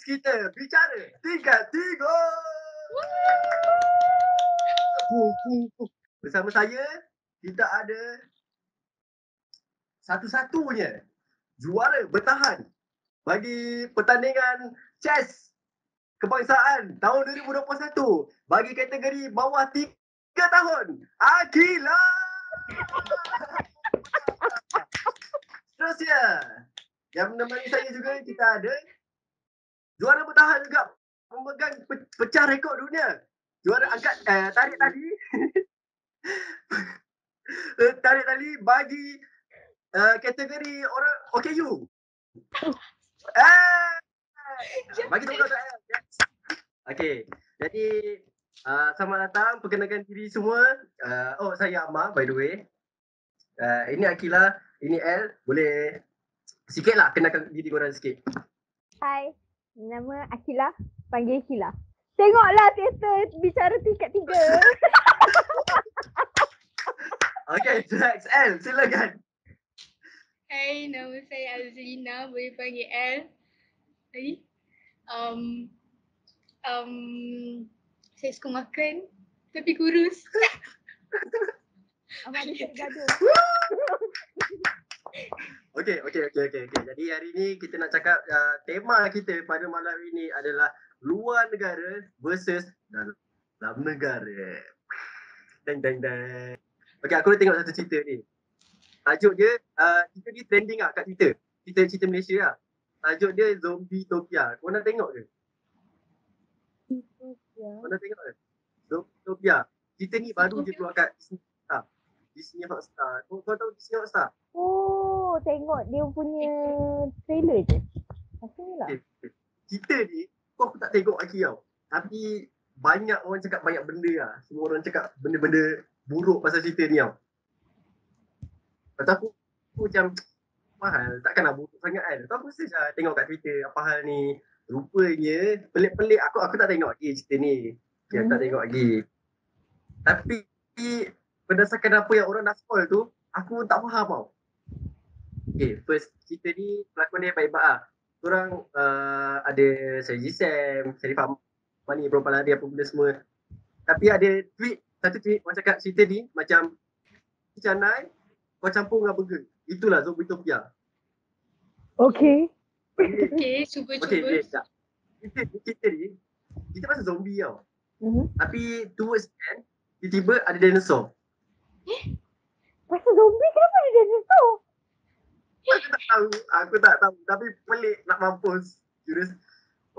podcast kita bicara tingkat 3. Bersama saya, kita ada satu-satunya juara bertahan bagi pertandingan chess kebangsaan tahun 2021 bagi kategori bawah 3 tahun, Akila. Seterusnya, yang menemani saya juga kita ada juara bertahan juga memegang pecah rekod dunia. Juara angkat tarik tali. Tarik tali bagi kategori orang OKU. Bagi tepuk tangan. Okey. Jadi selamat datang, perkenalkan diri semua. Saya Amar by the way. Ini Akila, ini L. Boleh sikitlah kenalkan diri korang sikit. Hai, nama Akila, panggil Akila. Tengoklah teater bicara tingkat 3. Okey, next L, silakan. Hai, nama saya Azlina, boleh panggil L. Lagi? Saya suka makan tapi kurus. Amat ada gaduh. Okey. Jadi hari ni kita nak cakap tema kita pada malam ini adalah luar negara versus dalam negara. Deng. Okey, aku dah tengok satu cerita ni. Tajuk dia, cerita ni trending kat Twitter. Cerita Malaysia lah. Tajuk dia Zombie-topia. Kau nak tengok ke? Kau nak tengok ke? Zombie-topia. Cerita ni baru je keluar kat Disney Hotstar. Kau tahu Disney Hotstar? Oh, tengok dia punya trailer je. Rasanya lah. Cerita ni, aku tak tengok lagi tau. Tapi banyak orang cakap banyak benda lah. Semua orang cakap benda-benda buruk pasal cerita ni tau. Lepas aku macam, mahal, takkanlah buruk sangat kan. Lepas aku search lah, tengok kat Twitter apa hal ni. Rupanya pelik-pelik, aku tak tengok lagi cerita ni. Aku tak tengok lagi. Tapi berdasarkan apa yang orang dah spoil tu, aku tak faham tau. Okay, first cerita ni pelakon dia baik-baik lah. Korang ada Saiji Sam, Sharif Amani, Perempuan Lari apa benda semua. Tapi ada satu tweet orang cakap cerita ni macam canai kau campur dengan burger. Itulah Zombie-topia. Okay. Okay, cuba. Cerita ni, kita pasal zombie tau. Tapi towards the end, tiba-tiba ada dinosaur. Pasal zombie kenapa ada dinosaur? Aku tak tahu. Tapi pelik nak mampus.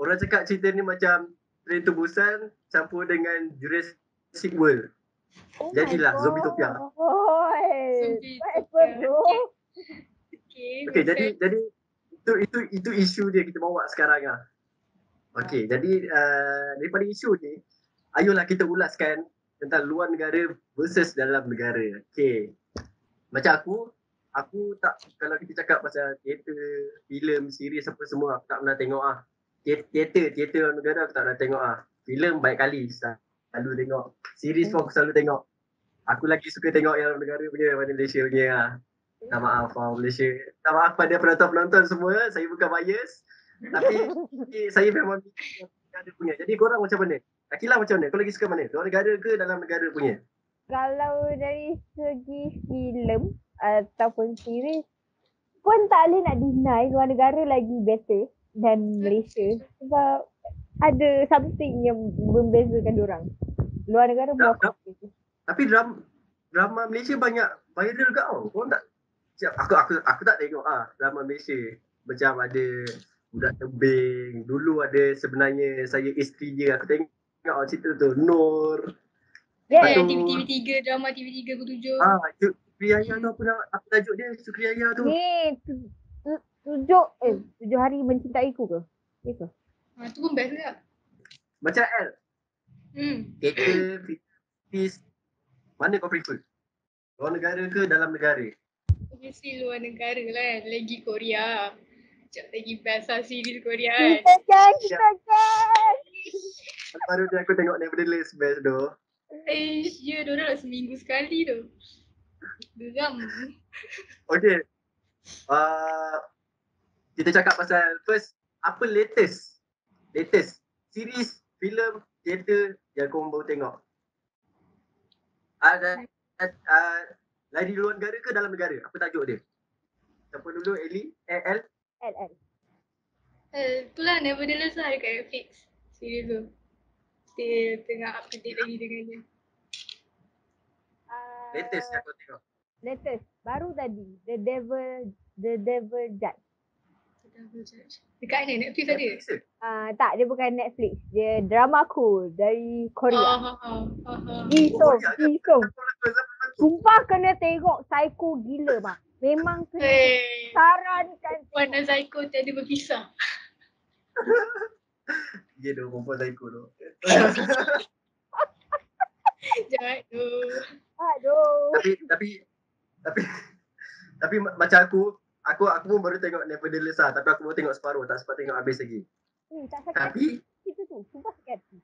Orang cakap cerita ni macam Train to Busan campur dengan Jurassic World. Jadilah Zombie-topia. Okay, jadi itu isu dia kita bawa sekarang lah. Okay, jadi daripada isu ni, ayolah kita ulaskan tentang luar negara versus dalam negara. Okay. Macam aku tak, kalau kita cakap pasal teater, filem, series apa semua, aku tak pernah tengok lah. Teater luar negara aku tak pernah tengok lah. Filem baik kali selalu tengok. Series pun aku selalu tengok. Aku lagi suka tengok yang luar negara punya daripada Malaysia punya lah. Tak maaf Malaysia. Tak maaf pada penonton-penonton semua, saya bukan bias. Tapi saya memang negara punya. Jadi korang macam mana? Akila macam mana? Kau lagi suka mana? Luar negara ke dalam negara punya? Kalau dari segi filem ataupun series pun tak boleh nak deny luar negara lagi better dan Malaysia sebab ada something yang membezakan diorang. Luar negara more complicated. Tapi drama Malaysia banyak viral ke tau. Korang tak? Aku tak tengok drama Malaysia. Macam ada Budak Tebing. Dulu ada sebenarnya Saya Isteri Dia. Aku tengok cerita tu. Nur. TV3, drama TV3 ke 7. Itu Sukriaya tu apa tajuk dia? Sukriaya tu. Ni 7 hari mencintaiku ke? Ya ke? Tu pun best juga. Macam L. Teater, filem, mana kau prefer? Luar negara ke dalam negara? Obviously luar negara lah. Lagi Korea. Sekejap lagi best lah series Korea kan. Kita kan. Baru je aku tengok daripada list best tu. Ya, diorang dah seminggu sekali tu. Geram. Okay. Kita cakap pasal first, apa latest latest series, filem, teater yang korang baru tengok? Lagi di luar negara ke dalam negara? Apa tajuk dia? Siapa dulu? Eli? El? LL. Itulah Nevertheless lah dekat Netflix. Series tu. Still tengah up to date lagi dengan dia. Latest yang kau tengok? Latest. Baru tadi. The Devil Judge. Dekat mana? Netflix ada? Netflix ke? Tak, dia bukan Netflix. Dia drama cool dari Korea. Korea ke? Jisung. Pelakon. Sumpah kena tengok. Psycho gila bang. Memang kena sarankan Puan dan Psycho tiada berpisah. Ya dah, perempuan psycho tu. Jahat tu. Aduh. Tapi macam aku pun baru tengok Nevertheless lah, tapi aku baru tengok separuh, tak sempat tengok habis lagi. Tak sakit Tapi itu tu. Sumpah sakit hati.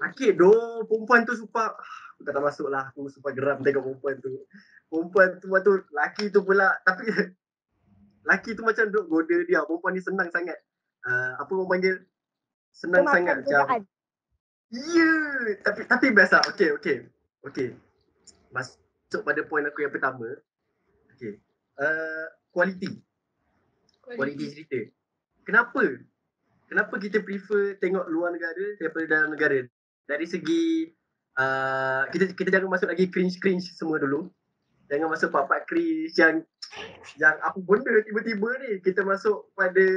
sakit doh, perempuan tu sumpah. Aku tak nak masuk lah, aku sumpah geram tengok perempuan tu. Perempuan tu laki tu pula, tapi laki tu macam duk goda dia. Perempuan ni senang sangat. Apa orang panggil? Senang Kemakan sangat macam. godaan. Ya, tapi best lah. Okay. Masuk pada poin aku yang pertama. Okay. Kualiti cerita. Kenapa kita prefer tengok luar negara daripada dalam negara? Dari segi kita jangan masuk lagi cringe semua dulu. Jangan masuk part-part cringe yang apa benda tiba-tiba ni. Kita masuk pada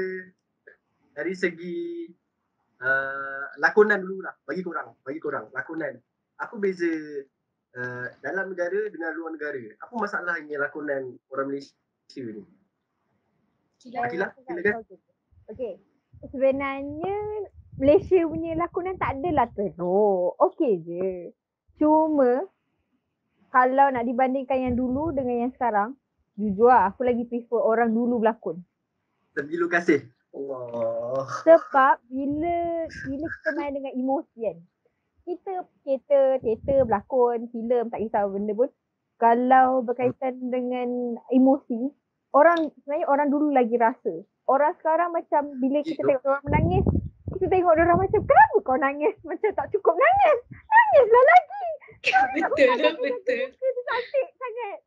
dari segi lakonan dulu lah. Bagi korang lakonan. Apa beza dalam negara dengan luar negara? Apa masalahnya lakonan orang Malaysia ni? Akilah, silakan. Okay. Sebenarnya Malaysia punya lakonan tak adalah teruk. Okey je. Cuma kalau nak dibandingkan yang dulu dengan yang sekarang, jujur lah, aku lagi prefer orang dulu berlakon. Terbilu kasih. Allah. Sebab bila kita main dengan emosi kan, kita teater, berlakon, filem, tak kisah benda pun, kalau berkaitan dengan emosi, sebenarnya orang dulu lagi rasa. Orang sekarang macam bila kita tengok orang menangis, kita tengok orang macam, kenapa kau nangis? Macam tak cukup nangis. Nangislah lagi. Betul. Itu cantik sangat.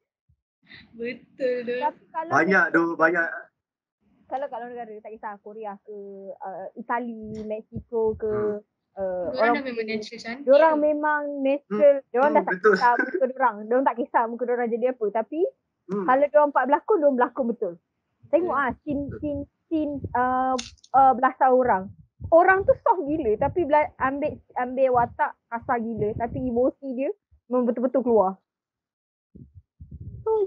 Betul tu. Tapi kalau Banyak. Kalau kat luar negara, tak kisah Korea ke, Itali, Mexico ke, Orang dah memang natural cantik. Diorang memang natural. Diorang dah tak betul. kisah muka diorang. Diorang tak kisah muka diorang jadi apa. Tapi kalau diorang diorang berlakon betul. Tengok scene belasan orang. Orang tu soft gila tapi ambil watak kasar gila. Tapi emosi dia memang betul-betul keluar. So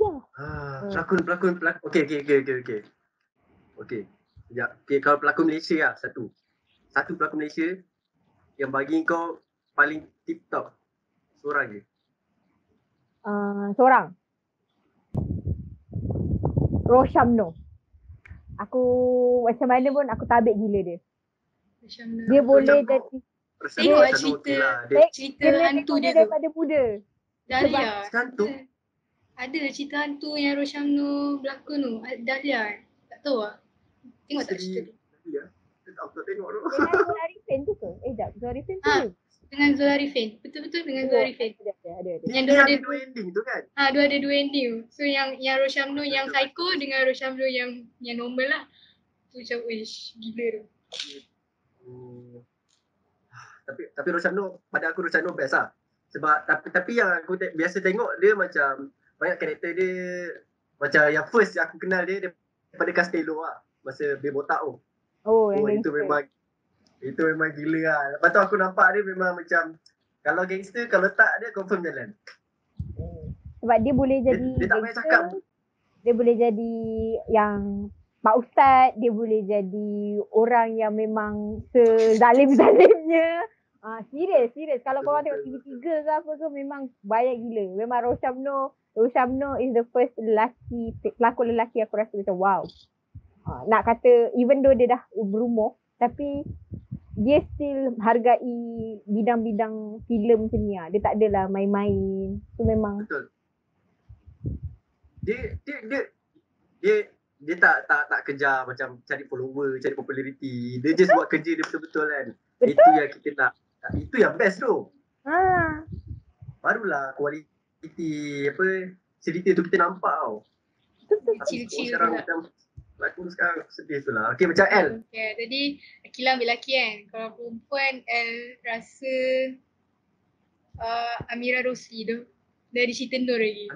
Pelakon. Okey. Sekejap. Okay, kalau pelakon Malaysia lah satu pelakon Malaysia yang bagi kau paling tip top. Seorang je. Seorang. Roshamno. Aku macam mana pun aku tabik gila dia. Dia boleh jadi Tengok cerita hantu dia tu. Daripada muda. Dahlia. Hantu? Ada cerita hantu yang Roshamno berlakon tu. Dahlia. Tak tahu lah. Tengok tak cerita tu? Ya. Tak tengok tu. Dengan Zularifen tu ke? Sekejap. Zularifen tu ke? Dengan Zularifen. Betul-betul dengan Zularifen. Ada. Yang Dia dia ada dua ending tu kan? dia ada dua ending tu. So yang Roshamno yang psycho dengan Roshamno yang normal lah. Tu macam gila tu. Tapi Roshamno, pada aku Roshamno best lah. Sebab tapi yang aku biasa tengok dia macam banyak karakter dia macam yang first yang aku kenal dia daripada Castello lah. Masa dia botak tu. Itu memang gila lah. Lepas tu aku nampak dia memang macam kalau gangster, kalau tak dia confirm jalan. Sebab dia boleh jadi dia tak payah cakap. Dia boleh jadi yang Pak Ustaz, dia boleh jadi orang yang memang sezalim-zalimnya. Serius. Kalau korang tengok TV3 ke apa ke memang banyak gila. Memang Roshamno is the first pelakon lelaki aku rasa macam wow. Nak kata even though dia dah berumur tapi dia still hargai bidang-bidang filem macam ni lah. Dia tak adalah main-main. Tu memang betul. Dia dia tak kejar macam cari follower, cari populariti. Dia just buat kerja dia betul-betul kan. Betul. Itu yang kita nak. Itu yang best tu. Ha. Barulah kualiti apa cerita tu kita nampak tau. Tapi Chill-chill sekarang pula. macam pelakon sekarang sedih tu lah. Okay, macam L. Okay, jadi Akila ambil lelaki kan. Kalau perempuan, L rasa Amira Rosli tu. Dari cerita Nur lagi.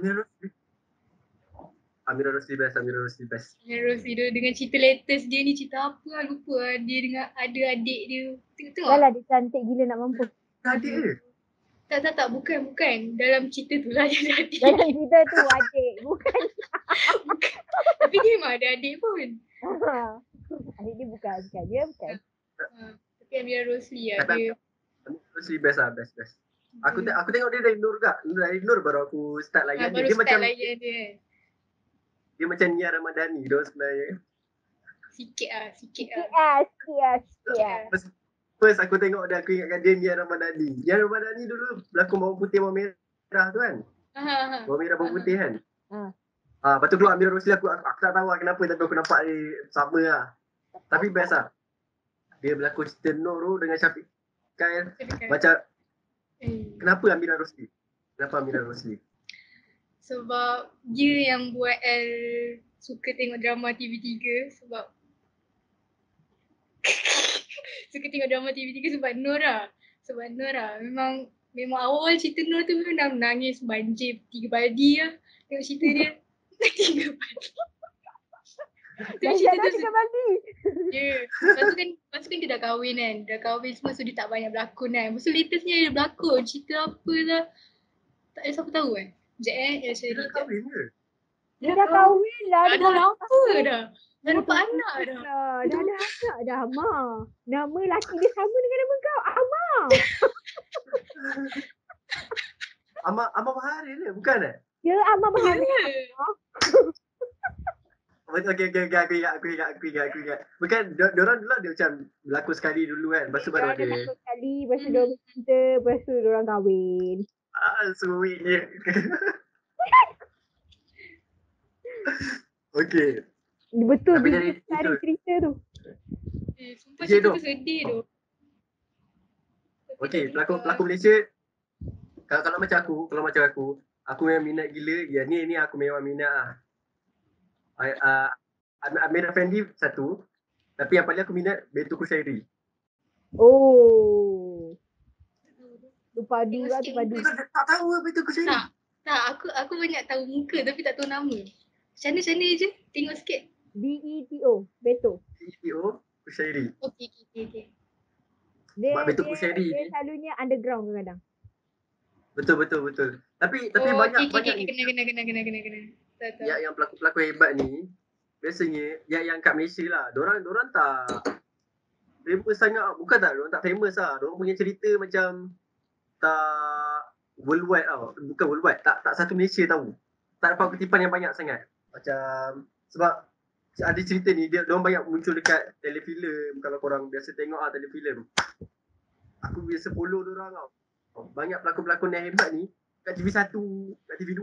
Amira Rosli best. Amira Rosli tu dengan cerita latest dia ni, cerita apa lah lupa lah. Dia dengan ada adik dia. Tengok-tengok. Dah lah dia cantik gila nak mampus. Adik dia. Tak, bukan. Dalam cerita tu lah dia ada adik. Dalam cerita tu adik. Bukan. Tapi dia memang ada adik pun. Adik dia bukan. Dia bukan. Tapi Amira Rosli lah Tapi dia. Amira Rosli best lah. Best. Aku tengok dia dari Nur juga. Dari Nur baru aku start layan dia. Baru Dia start macam layan dia. dia macam Nia Ramadhani tu sebenarnya. Sikit lah. Sikit. First aku tengok dia, aku ingatkan dia Nia Ramadhani. Nia Ramadhani dulu berlakon bawang putih bawang merah tu kan. Bawang merah bawang putih kan. Lepas tu keluar Amira Rosli, aku tak tahu lah kenapa, tapi aku nampak dia sama lah. Tapi best lah. Dia berlakon cerita Nur tu dengan Syafiq Khair. Macam kenapa Amira Rosli? Sebab dia yang buat L suka tengok drama TV3 sebab suka tengok drama TV3 sebab Nur lah. Memang awal cerita Nur tu memang dah menangis banjir 3 padi lah. Tengok cerita dia 3 padi. Tengok cerita tu 3 padi. Ya. Lepas tu kan dia dah kahwin kan. Dah kahwin semua, so dia tak banyak berlakon kan. Lepas tu latestnya dia berlakon. Cerita apa lah. Tak ada siapa tahu kan. Sekejap Dia dah kahwin ke? Dia dah kahwin lah. Dah lama dah. Dah dapat anak dah. Dah ada anak dah, Amar. Nama laki dia sama dengan nama kau, Amar. Amar Bahari dia, bukan eh? Ya, Amar Bahari. Okay, aku ingat. Bukan, diorang dulu dia macam berlakon sekali dulu kan. Lepas tu baru ada. Berlakon sekali, lepas tu diorang cinta, lepas tu diorang kahwin. Sweet dia. Okay. Betul, Tapi dia dari cari itu- cerita tu. Sumpah cerita tu sedih tu. Okay, pelakon Malaysia. Kalau macam aku memang minat gila. Ya, ni aku memang minat lah. Amir Effendi satu. Tapi yang paling aku minat Betul Kushairi. Oh. Tu padu lah, tu padu. Tak tahu apa Betul Kushairi. Tak, aku banyak tahu muka tapi tak tahu nama. Macam mana je? Tengok sikit. BETO, Beto. CEO Kushairi. Okay. Dia Betul Kushairi dia ni. selalunya underground kadang-kadang. Betul. Tapi banyak ni. Kena. Tahu. Yang pelakon-pelakon hebat ni biasanya yang kat Malaysia lah. Dorang tak famous sangat. Bukan tak, dorang tak famous lah. Dorang punya cerita macam tak worldwide tau. Bukan worldwide, tak satu Malaysia tahu. Tak dapat kutipan yang banyak sangat. Macam sebab ada cerita ni diorang banyak muncul dekat telefilm. Kalau korang biasa tengok telefilm. Aku biasa follow dorang tau. Banyak pelakon-pelakon yang hebat ni kat TV1, kat TV2.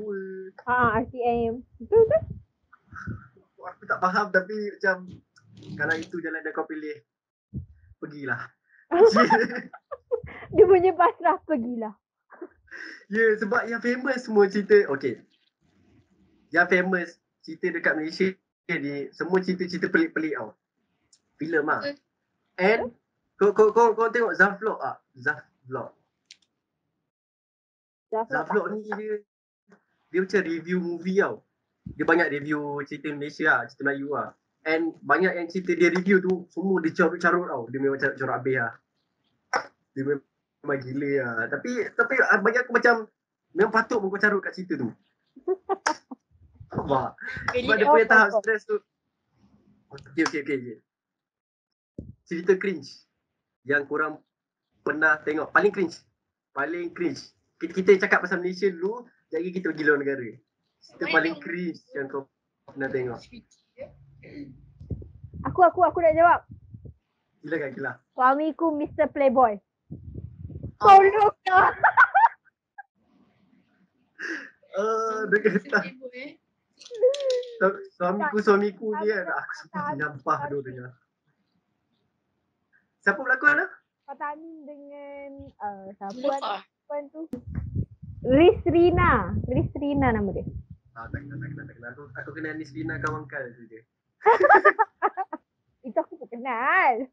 RTM. Betul. Aku tak faham tapi macam kalau itu jalan yang kau pilih, pergilah. Dia punya pasrah pergilah. Ya, sebab yang famous semua cerita, okay. Yang famous cerita dekat Malaysia ni, semua cerita-cerita pelik-pelik tau. Filem lah. And kau tengok Zafvlog tak? Zafvlog ni dia macam review movie tau. Dia banyak review cerita Malaysia lah, cerita Melayu lah. And banyak yang cerita dia review tu, semua dia carut-carut tau. Dia memang carut habis lah. Dia memang gila lah. Tapi bagi aku macam, memang patut pun kau carut kat cerita tu. Sebab dia punya tahap stres tu. Okay. Cerita cringe yang korang pernah tengok. Paling cringe. Kita cakap pasal Malaysia dulu, jadi kita pergi luar negara. Cerita paling cringe yang kau pernah tengok. Aku nak jawab. Gila. Suamiku Mr. Playboy. Tolong lah. Dia kata Suamiku ni kan, aku sempat nyampah dulunya. Siapa berlakon lah? Fatah Amin dengan siapa Zulfa. perempuan tu? Rina nama dia. Tak kenal. Aku kenal Nisrina Kawangkal tu je. Itu aku pun kenal.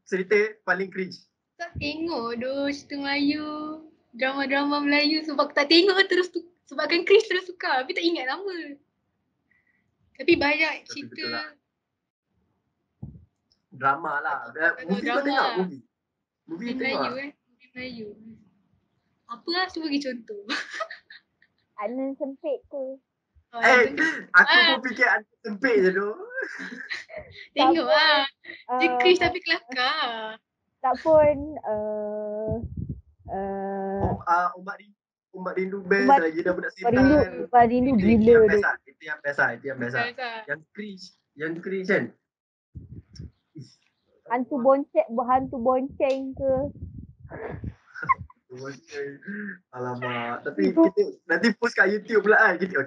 Cerita paling cringe. Tak tengok cerita Melayu. Drama-drama Melayu sebab aku tak tengok terus tu. Sebabkan Chris terus suka. Tapi tak ingat nama. Tapi banyak Tapi cerita. betul lah. Drama lah. Movie drama kau tengok? lah. Movie Movie tengok Melayu lah. Movie Melayu. Apa lah cuba bagi contoh. Anan sempit tu. Aku pun fikir ada sempit je tu. Tengok lah. Dia Chris Uh, tapi kelakar. tak pun Umat Rindu best Umat- lagi dah budak Rindu setan. Rindu Itu gila yang tu. best lah. Itu yang best lah. Yang cringe kan. Hantu bonceng ke. Alamak. Tapi kita nanti post kat YouTube pula kan. Kita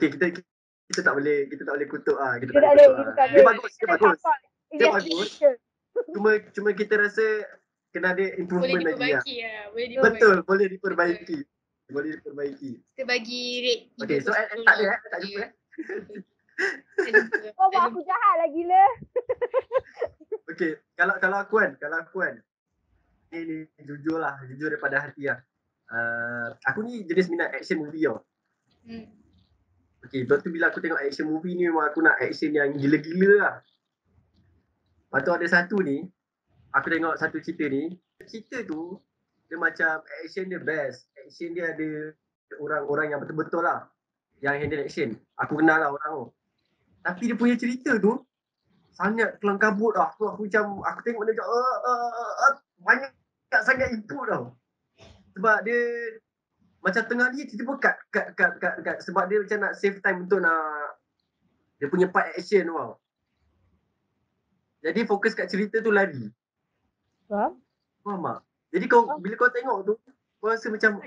tak boleh kutuk ah. Kita tak boleh kutuk ah. Dia bagus. Dia bagus. Cuma kita rasa kena ada Boleh improvement lagi lah. diperbaiki lah. Boleh diperbaiki. Boleh diperbaiki. Kita bagi rate. Okay, so tak ada tak jumpa Kau buat aku jahat lah gila. Okay, kalau aku kan. Ni jujur daripada hati lah. Aku ni jenis minat action movie tau. Okay, waktu bila aku tengok action movie ni memang aku nak action yang gila-gila lah. Lepas tu ada satu ni, aku tengok satu cerita ni. Cerita tu, dia macam action dia best. Action dia ada orang-orang yang betul-betul lah. Yang handle action. Aku kenal lah orang tu. Tapi dia punya cerita tu, sangat kelang kabut lah. Aku tengok dia macam, banyak sangat input tau. Sebab dia macam tengah ni tiba-tiba cut sebab dia macam nak save time untuk nak dia punya part action tau. Jadi fokus kat cerita tu lari. Faham? Faham tak? Jadi bila kau tengok tu, kau rasa macam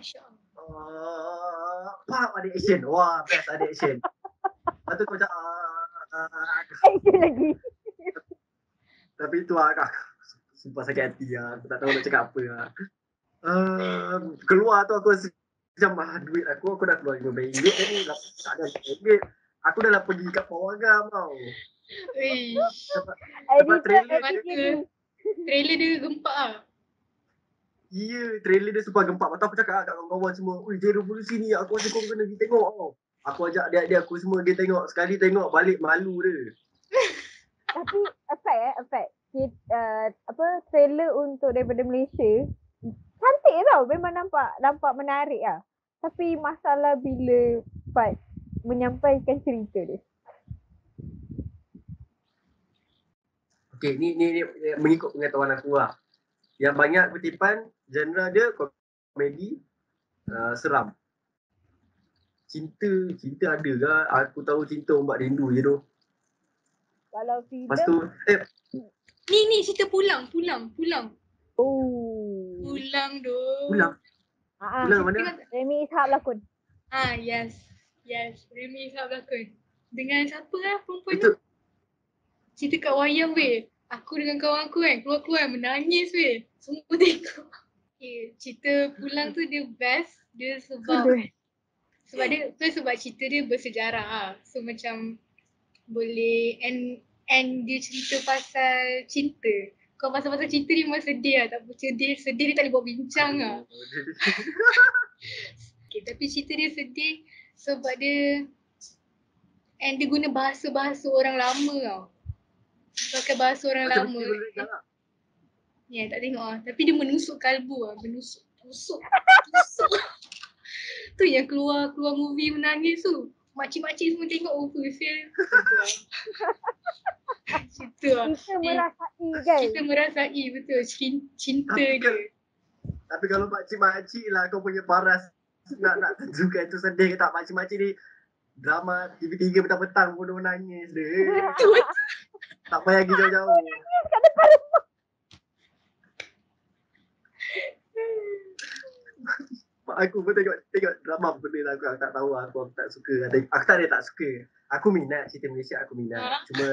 faham ada action. Wah, best ada action. Lepas tu kau macam Action lagi. Tapi tu aku sumpah sakit hati lah. Aku tak tahu nak cakap apa lah. Keluar tu aku rasa macam duit aku dah keluar RM5 ni. Tak ada RM5. Aku dah lah pergi kat pawagam tau. Sebab trailer dia gempak lah. Ya, trailer dia super gempak. Lepas tu aku cakap kat kawan-kawan semua, J Revolusi ni aku rasa kau kena pergi tengok tau. Aku ajak adik-adik aku semua dia tengok. Sekali tengok balik malu dia. Tapi effect. Trailer untuk daripada Malaysia cantik tau. Memang nampak menarik lah. Tapi masalah bila part menyampaikan cerita dia. Okay, ni mengikut pengetahuan aku lah. Yang banyak kutipan, genre dia komedi, seram. Cinta ada ke? Aku tahu cinta Ombak Rindu je tu. Kalau filem. Lepas tu, Ni cerita pulang. Oh. Pulang tu. Pulang mana? Remy Ishak lakon. Yes. Remy Ishak berlakon. Dengan siapa lah perempuan Itu tu? Cerita kat wayang weh. Aku dengan kawan aku kan keluar menangis weh. Semua tengok. Okay, cerita pulang tu dia best. Dia sebab cerita dia bersejarah lah. So macam boleh and dia cerita pasal cinta. Kalau pasal cinta dia memang sedih lah. Tak sedih dia tak boleh buat bincang lah. Okay, tapi cerita dia sedih sebab dia and dia guna bahasa orang lama tau. Pakai bahasa orang lama. Ya, tak tengok lah. Tapi dia menusuk kalbu lah. Tusuk. Tu yang keluar movie menangis tu. Makcik-makcik semua tengok film. Cerita lah. Kita merasai kan. Kita merasai betul. Cinta dia. Tapi kalau makcik-makcik lah kau punya paras nak tunjukkan tu sedih ke tak. Makcik-makcik ni drama TV3 petang-petang pun dia nangis dia. Tak payah pergi jauh-jauh. Kat depan rumah. Aku pun tengok drama benda lah aku tak tahu aku tak suka. Aku tak suka. Aku minat cerita Malaysia, aku minat. Ah. Cuma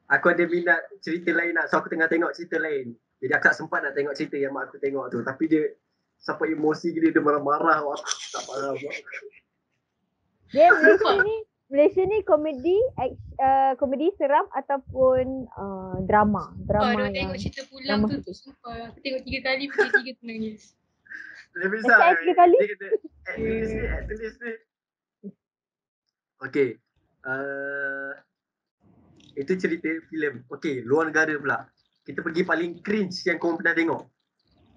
aku ada minat cerita lain lah. So aku tengah tengok cerita lain. Jadi aku tak sempat nak tengok cerita yang mak aku tengok tu. Tapi dia sampai emosi gila, dia marah-marah. Aku tak faham. Dia Malaysia ni komedi, komedi seram ataupun drama. Drama Dia yang tengok cerita pulang drama tu sumpah. Aku tengok 3 kali, pukul 3 tu nangis. Dia bisa. Saya 3 kali. Dia kata, tulis ni. Okay. Itu cerita filem. Okay, luar negara pula. Kita pergi paling cringe yang korang pernah tengok.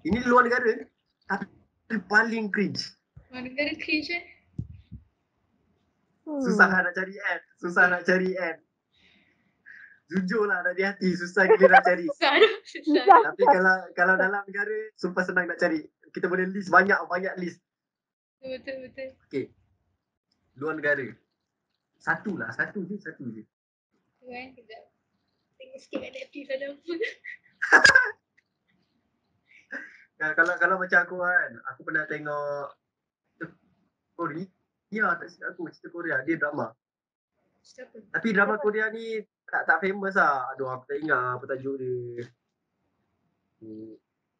Ini luar negara, tapi paling cringe. Luar negara cringe Susah nak cari ad. Susah nak cari ad. Jujurlah dari hati, susah gila nak cari. Susah. Tapi kalau dalam negara, sumpah senang nak cari. Kita boleh list banyak list. Betul. Okay. Luar negara. Satu je. Tu kan, sekejap. Tengok sikit kat Netflix ada apa. Kalau macam aku kan, aku pernah tengok Korea, tak silap aku, cerita Korea, dia drama. Cerita apa? Tapi drama Korea ni tak famous lah. Aduh, aku tak ingat apa tajuk dia.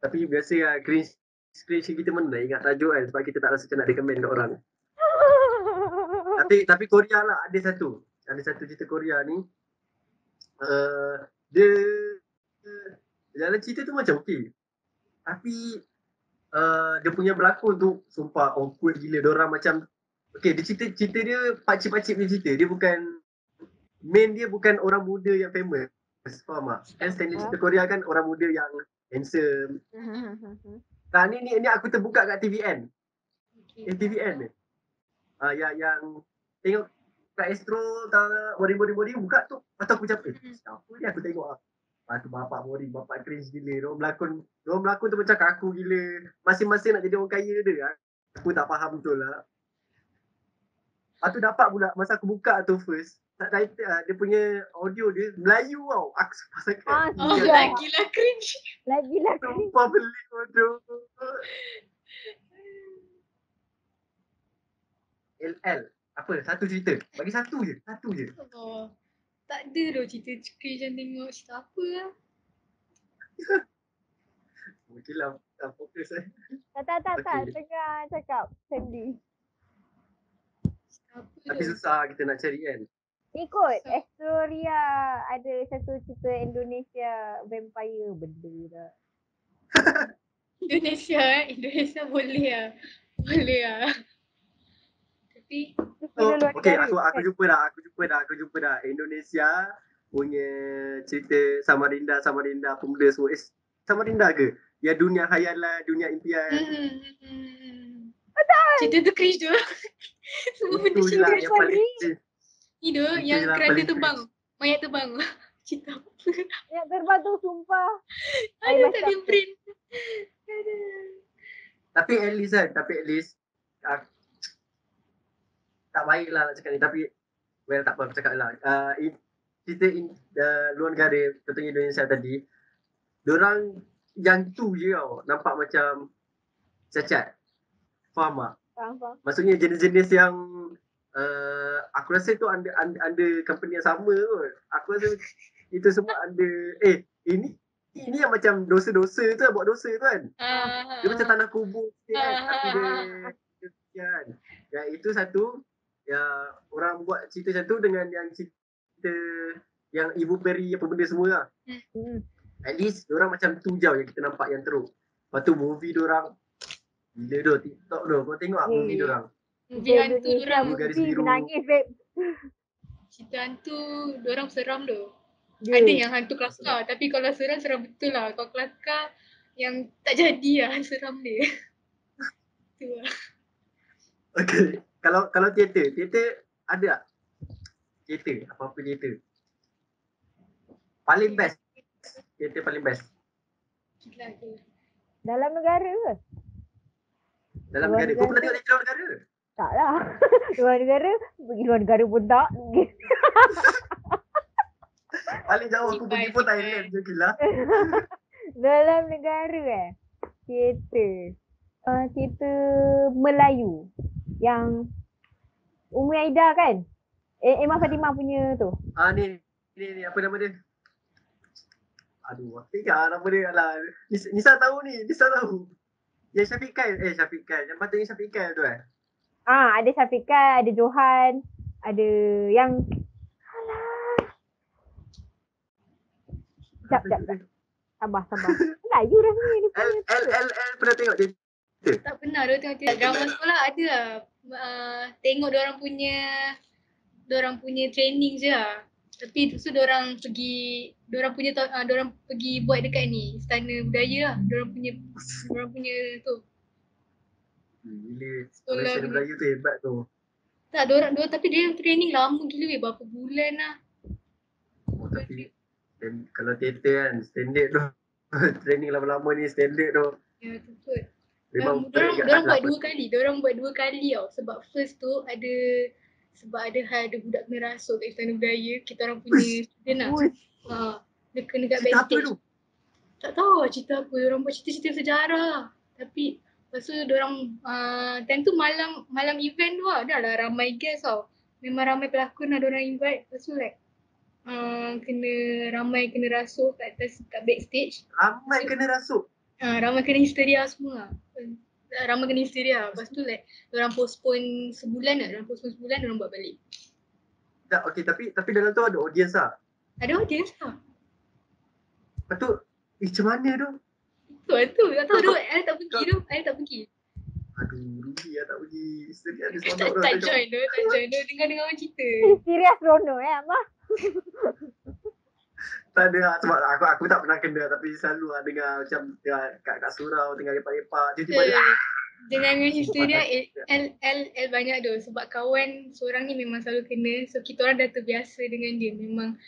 Tapi biasa lah, cringe kita mana nak ingat tajuk kan, sebab kita tak rasa macam nak recommend kat orang. Tapi Korea lah, ada satu cerita Korea ni. Dia jalan cerita tu macam okey. Tapi dia punya berlakon tu sumpah awkward gila. Diorang macam okey, dia cerita dia pakcik-pakcik punya cerita. Dia bukan main, dia bukan orang muda yang famous. Faham tak? Kan standard cerita Korea kan orang muda yang handsome. Nah, ni aku terbuka kat TVN. TVN ni. Yang tengok kat Astro body buka tu, atau aku capek. Apa ni aku tengok ah. Lepas tu bapak cringe gila. Diorang berlakon tu macam kaku gila. Masing-masing nak jadi orang kaya dia. Aku tak faham betul lah. Lepas tu dapat pula masa aku buka tu first. Dia punya audio dia Melayu tau. Aku pasal lagilah cringe. Lagilah cringe. Sumpah beli audio. LL. Apa? Satu cerita. Bagi satu je. Oh, tak ada dah cerita cringe yang tengok cerita apa lah. Mungkin lah fokus Tak. Okay. Tengah cakap sendiri. Tapi susah kita nak cari kan. Ikut Astoria ada satu cerita Indonesia vampire benda dah. Indonesia boleh lah. Tapi Okay, aku jumpa dah. Indonesia punya cerita Samarinda pemuda semua. Samarinda ke? Ya, dunia khayalan, dunia impian. cerita tu cringe tu. Semua benda Itu je lah cringe. yang paling cringe. Ni tu yang je lah kereta paling terbang. Mayat terbang. Cerita apa? Yang terbang tu sumpah. Ada tak dia print? Tapi at least tak baik lah nak cakap ni. Tapi tak apa, aku cakap lah. Cerita luar negara, contohnya Indonesia tadi, diorang yang tu je tau, nampak macam cacat. Faham tak? Faham. Maksudnya jenis-jenis yang aku rasa tu under company yang sama kot. Aku rasa itu semua under ini yang macam dosa-dosa tu, buat dosa tu kan. Dia macam tanah kubur kan. Tapi dia kan. Ya, itu satu. Ya, orang buat cerita macam tu dengan yang cerita yang ibu peri apa benda semua lah. At least diorang macam tu jauh yang kita nampak yang teruk. Lepas tu movie diorang gila doh, TikTok doh. Kau tengok tak movie diorang? Movie hantu diorang. Garis biru. Nangis babe. Cerita hantu diorang seram doh. Ada yang hantu kelakar, tapi kalau seram betul lah. Kalau kelakar yang tak jadi lah seram dia. Tu lah. Okay. Kalau teater ada tak? Teater, apa-apa teater. Paling best. Teater paling best. Gila tu. Dalam negara ke? Dalam negara. Kau pernah tengok luar negara? Tak lah. Luar negara, pergi luar negara pun tak. Paling jauh aku pergi pun Thailand je gila. Dalam negara teater. Teater Melayu. Yang Umi Aida kan? Emma Fatimah punya tu. Ni apa nama dia? Aduh, aku ingat nama dia lah. Nisa tahu ni, Nisa tahu. Yang Syafiq Khail, yang patutnya Syafiq Khail tu Ada Syafiq Khail, ada Johan, ada yang Sekejap. Sabar. Melayu rasanya ni. L pernah tengok dia? Tak pernah dia tengok drama sekolah ada lah. Tengok diorang punya training je lah. Tapi tu diorang pergi buat dekat ni Istana Budaya lah. Diorang punya tu. Gila. Istana Budaya tu hebat tu. Tak, diorang tapi dia training lama gila berapa bulan lah. Oh, tapi kalau teater kan standard tu. Training lama-lama ni standard tu. Ya, betul. Memang Diorang buat dua kali tau. Sebab first tu ada hal ada budak kena rasuk kat Istana Budaya. Kita orang punya student lah. Dia kena kat backstage. Tak tahu lah cerita apa. Diorang buat cerita-cerita sejarah. Tapi lepas tu diorang time tu malam event tu lah. Dah lah ramai guest tau. Memang ramai pelakon lah diorang invite. Lepas tu like ramai kena rasuk kat backstage. Ramai kena rasuk? Ramai kena histeria semua lah. Ramai kena histeria. Lepas tu like diorang postpone sebulan diorang buat balik. Tak, okay, tapi dalam tu ada audience lah. Ada audience lah. Lepas tu, macam mana tu? Tu. Tak tahu tu. I tak pergi. Aduh, rugi lah tak pergi. Histeria ada Tak seronok tu. join tu. Dengar orang cerita. Serius Rono Amah. Tak ada lah, sebab aku tak pernah kena tapi selalu lah dengar macam kat surau tengah lepak-lepak tiba-tiba dengan histeria L banyak tu sebab kawan seorang ni memang selalu kena, so kita orang dah terbiasa dengan dia. Memang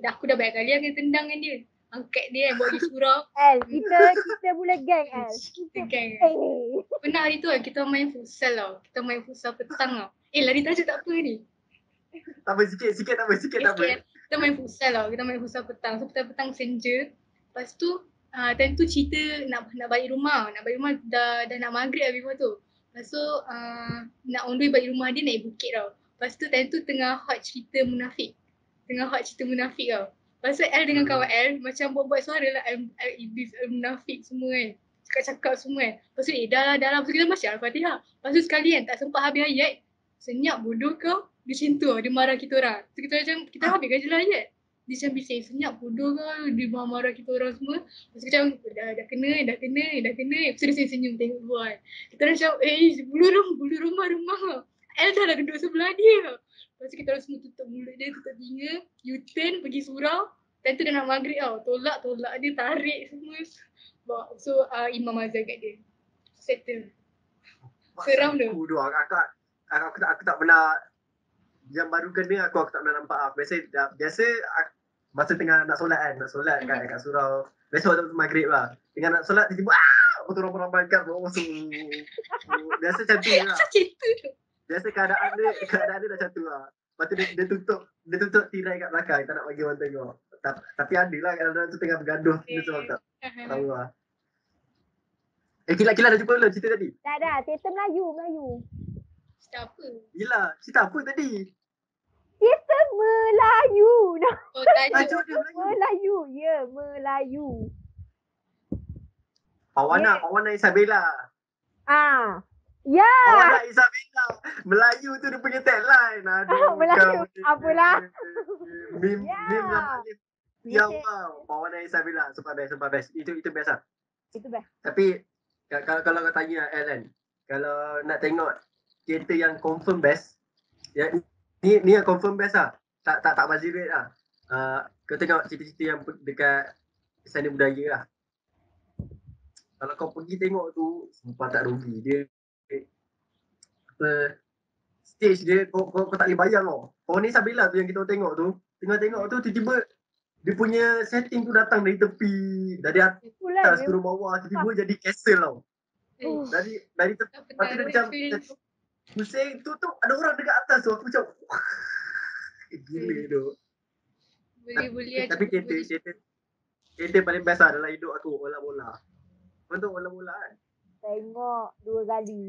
aku dah banyak kali kena tendang dengan dia, angkat dia bawa pergi surau. Kita boleh gang kita gang. Pernah hari tu kita main futsal tau, kita main futsal petang tau. Lari tajuk tak apa ni. Tak apa, sikit tak apa. Kita main futsal petang. So petang senja. Lepas tu time tu cerita nak balik rumah. Dah nak maghrib habis tu. Lepas tu nak on the way balik rumah dia naik bukit tau. Lepas tu time tu tengah hot cerita munafik tau. Lepas tu L dengan kawan L macam buat suara lah iblis munafik semua kan. Cakap semua kan. Lepas tu dah lah. Lepas tu kita baca Al-Fatihah. Lepas tu sekali kan tak sempat habis ayat. Senyap bodoh kau. Dia macam tu, dia marah kita orang. So kita macam, kita habiskan je lah ayat. Dia macam bising, senyap bodoh kau. Dia marah kita orang semua. Lepas tu macam, dah kena. Lepas tu dia senyum tengok luar. Kita macam, bulu rumah. L dah duduk sebelah dia. Lepas tu kita orang semua tutup mulut dia, tutup telinga. U-turn, pergi surau. Dan tu dah nak maghrib tau. Tolak dia, tarik semua. So Imam Azhar kat dia. Settle. Seram tu. Aku tak pernah. Yang baru kena aku tak pernah nampak. Biasa masa tengah nak solat kat surau. Biasa waktu maghrib lah. Tengah nak solat tiba-tiba betul orang ramaikan bawa masuk. Biasa macam tu lah. Biasa keadaan dia dah macam tu lah. Lepas tu dia tutup tirai kat belakang. Tak nak bagi orang tengok. Tapi ada lah kadang-kadang tu tengah bergaduh. Dia sebab tak tahu lah. Kilat dah jumpa belum cerita tadi? Tak ada, teater Melayu. Cerita apa? Gila, cerita apa tadi? Teater Melayu. Oh, tajuk dia Melayu. Ya, Melayu. Pawana Isabella. Ya. Pawana Isabella. Melayu tu dia punya tagline. Aduh. Melayu. Apalah. Meme lah. Ya, wow. Pawana Isabella. Super best. Itu best lah. Itu best. Tapi kalau kau tanya Alan, kalau nak tengok teater yang confirm best, ni yang confirm best lah. Tak buzzy rate lah. Kau tengok cerita-cerita yang dekat Istana Budaya lah. Kalau kau pergi tengok tu, sumpah tak rugi. Dia stage dia kau tak boleh bayang tau. Pawana Isabella tu yang kita tengok tu, tengok tu tiba-tiba dia punya setting tu datang dari tepi, dari atas turun bawah, tiba-tiba jadi castle tau. Dari tepi, lepas tu dia macam pusing tu ada orang dekat atas tu. Aku macam gila tu. Boleh. Tapi teater paling best lah dalam hidup aku, bola-bola. Kau tahu bola-bola kan? Tengok 2 kali.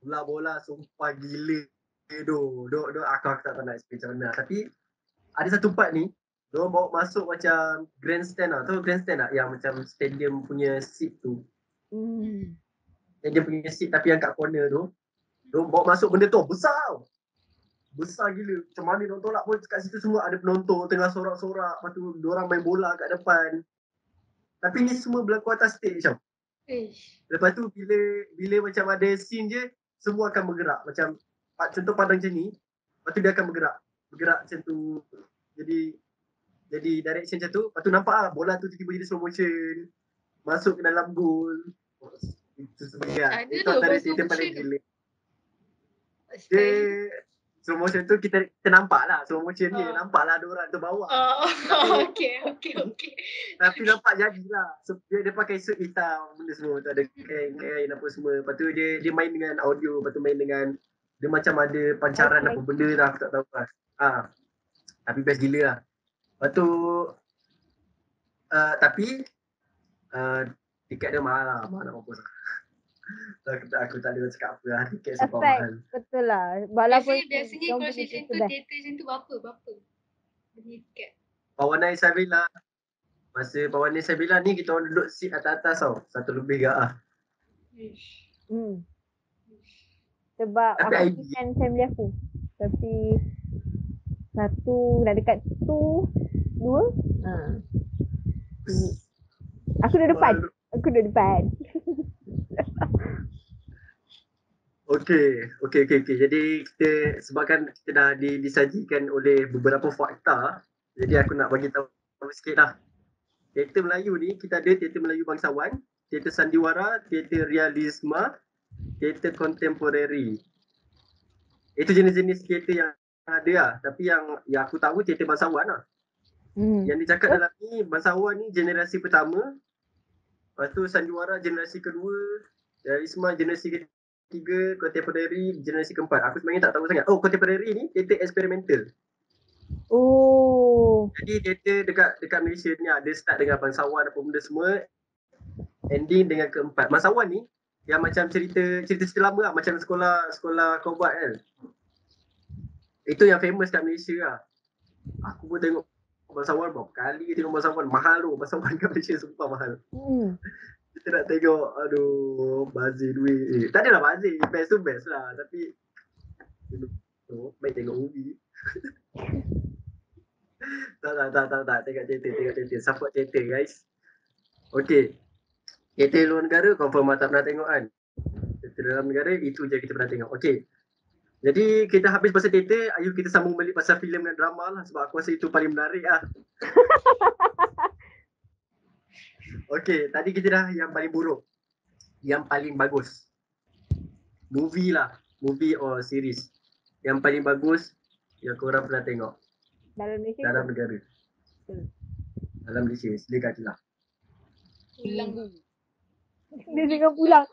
Bola-bola sumpah gila Aku tak tahu nak explain macam mana. Tapi ada satu part ni, diorang bawa masuk macam grandstand lah. Tahu grandstand tak? Yang macam stadium punya seat tu. Stadium punya seat tapi yang kat corner tu. Diorang bawa masuk benda tu, besar tau. Besar gila. Macam mana diorang tolak pun kat situ semua ada penonton tengah sorak-sorak. Lepas tu diorang main bola kat depan. Tapi ni semua berlaku atas stage tau. Lepas tu bila macam ada scene je, semua akan bergerak. Macam contoh pandang macam ni, lepas tu dia akan bergerak. Bergerak macam tu. Jadi direction macam tu, lepas tu nampak lah bola tu tiba-tiba jadi slow motion. Masuk ke dalam goal. Itu sebenarnya. Itu antara cerita paling gila. Dia slow motion tu kita nampak lah slow motion ni. Nampak lah ada orang tu bawah. Okay. Tapi nampak jadilah. So, dia pakai suit hitam benda semua. Tu ada kain apa semua. Lepas tu dia main dengan audio. Lepas tu main dengan dia macam ada pancaran apa benda lah. Aku tak tahu lah. Tapi best gila lah. Lepas tu tapi tiket dia mahal lah. Mahal nak mampus lah. Aku tak ada cakap apa lah. Tiket sebab mahal. Betul lah. Walaupun biasanya kalau macam tu, teater macam tu berapa? Beli tiket. Pawanai Sabila. Masa Pawanai Sabila ni kita orang duduk seat atas-atas tau. 1 lebih ke Sebab tapi aku dengan family aku. Tapi satu dah dekat tu, 2. Aku duduk depan. Okey. Jadi kita sebabkan kita dah disajikan oleh beberapa fakta, jadi aku nak bagi tahu sikit lah. Teater Melayu ni kita ada teater Melayu bangsawan, teater sandiwara, teater realisma, teater kontemporari. Itu jenis-jenis teater yang ada lah. Tapi yang aku tahu teater bangsawan lah. Yang dicakap dalam ni, bangsawan ni generasi pertama. Lepas tu sandiwara generasi kedua, realisma generasi ketiga, kontemporari generasi keempat. Aku sebenarnya tak tahu sangat. Kontemporari ni teater eksperimental. Jadi teater dekat Malaysia ni ada start dengan bangsawan apa benda semua, ending dengan keempat. Bangsawan ni yang macam cerita lama lah, macam sekolah kau buat kan. Itu yang famous kat Malaysia lah. Aku pun tengok bangsawan berapa kali tengok bangsawan. Mahal tu. Bangsawan kat Malaysia sumpah mahal. Kita nak tengok, aduh, bazir duit. Tak adalah bazir, best tu best lah. Tapi baik tengok movie. Tak. Tengok teater. Support teater guys. Okay. Teater luar negara confirm tak pernah tengok kan. Teater dalam negara itu je kita pernah tengok. Okay. Jadi kita habis pasal teater, ayo kita sambung balik pasal filem dan drama lah. Sebab aku rasa itu paling menarik lah. Okay, tadi kita dah yang paling buruk. Yang paling bagus. Movie lah. Movie or series. Yang paling bagus yang korang pernah tengok. Dalam Malaysia? Dalam negara. Dalam Malaysia. Silakan Akilah. Pulang. Dia tengok pulang.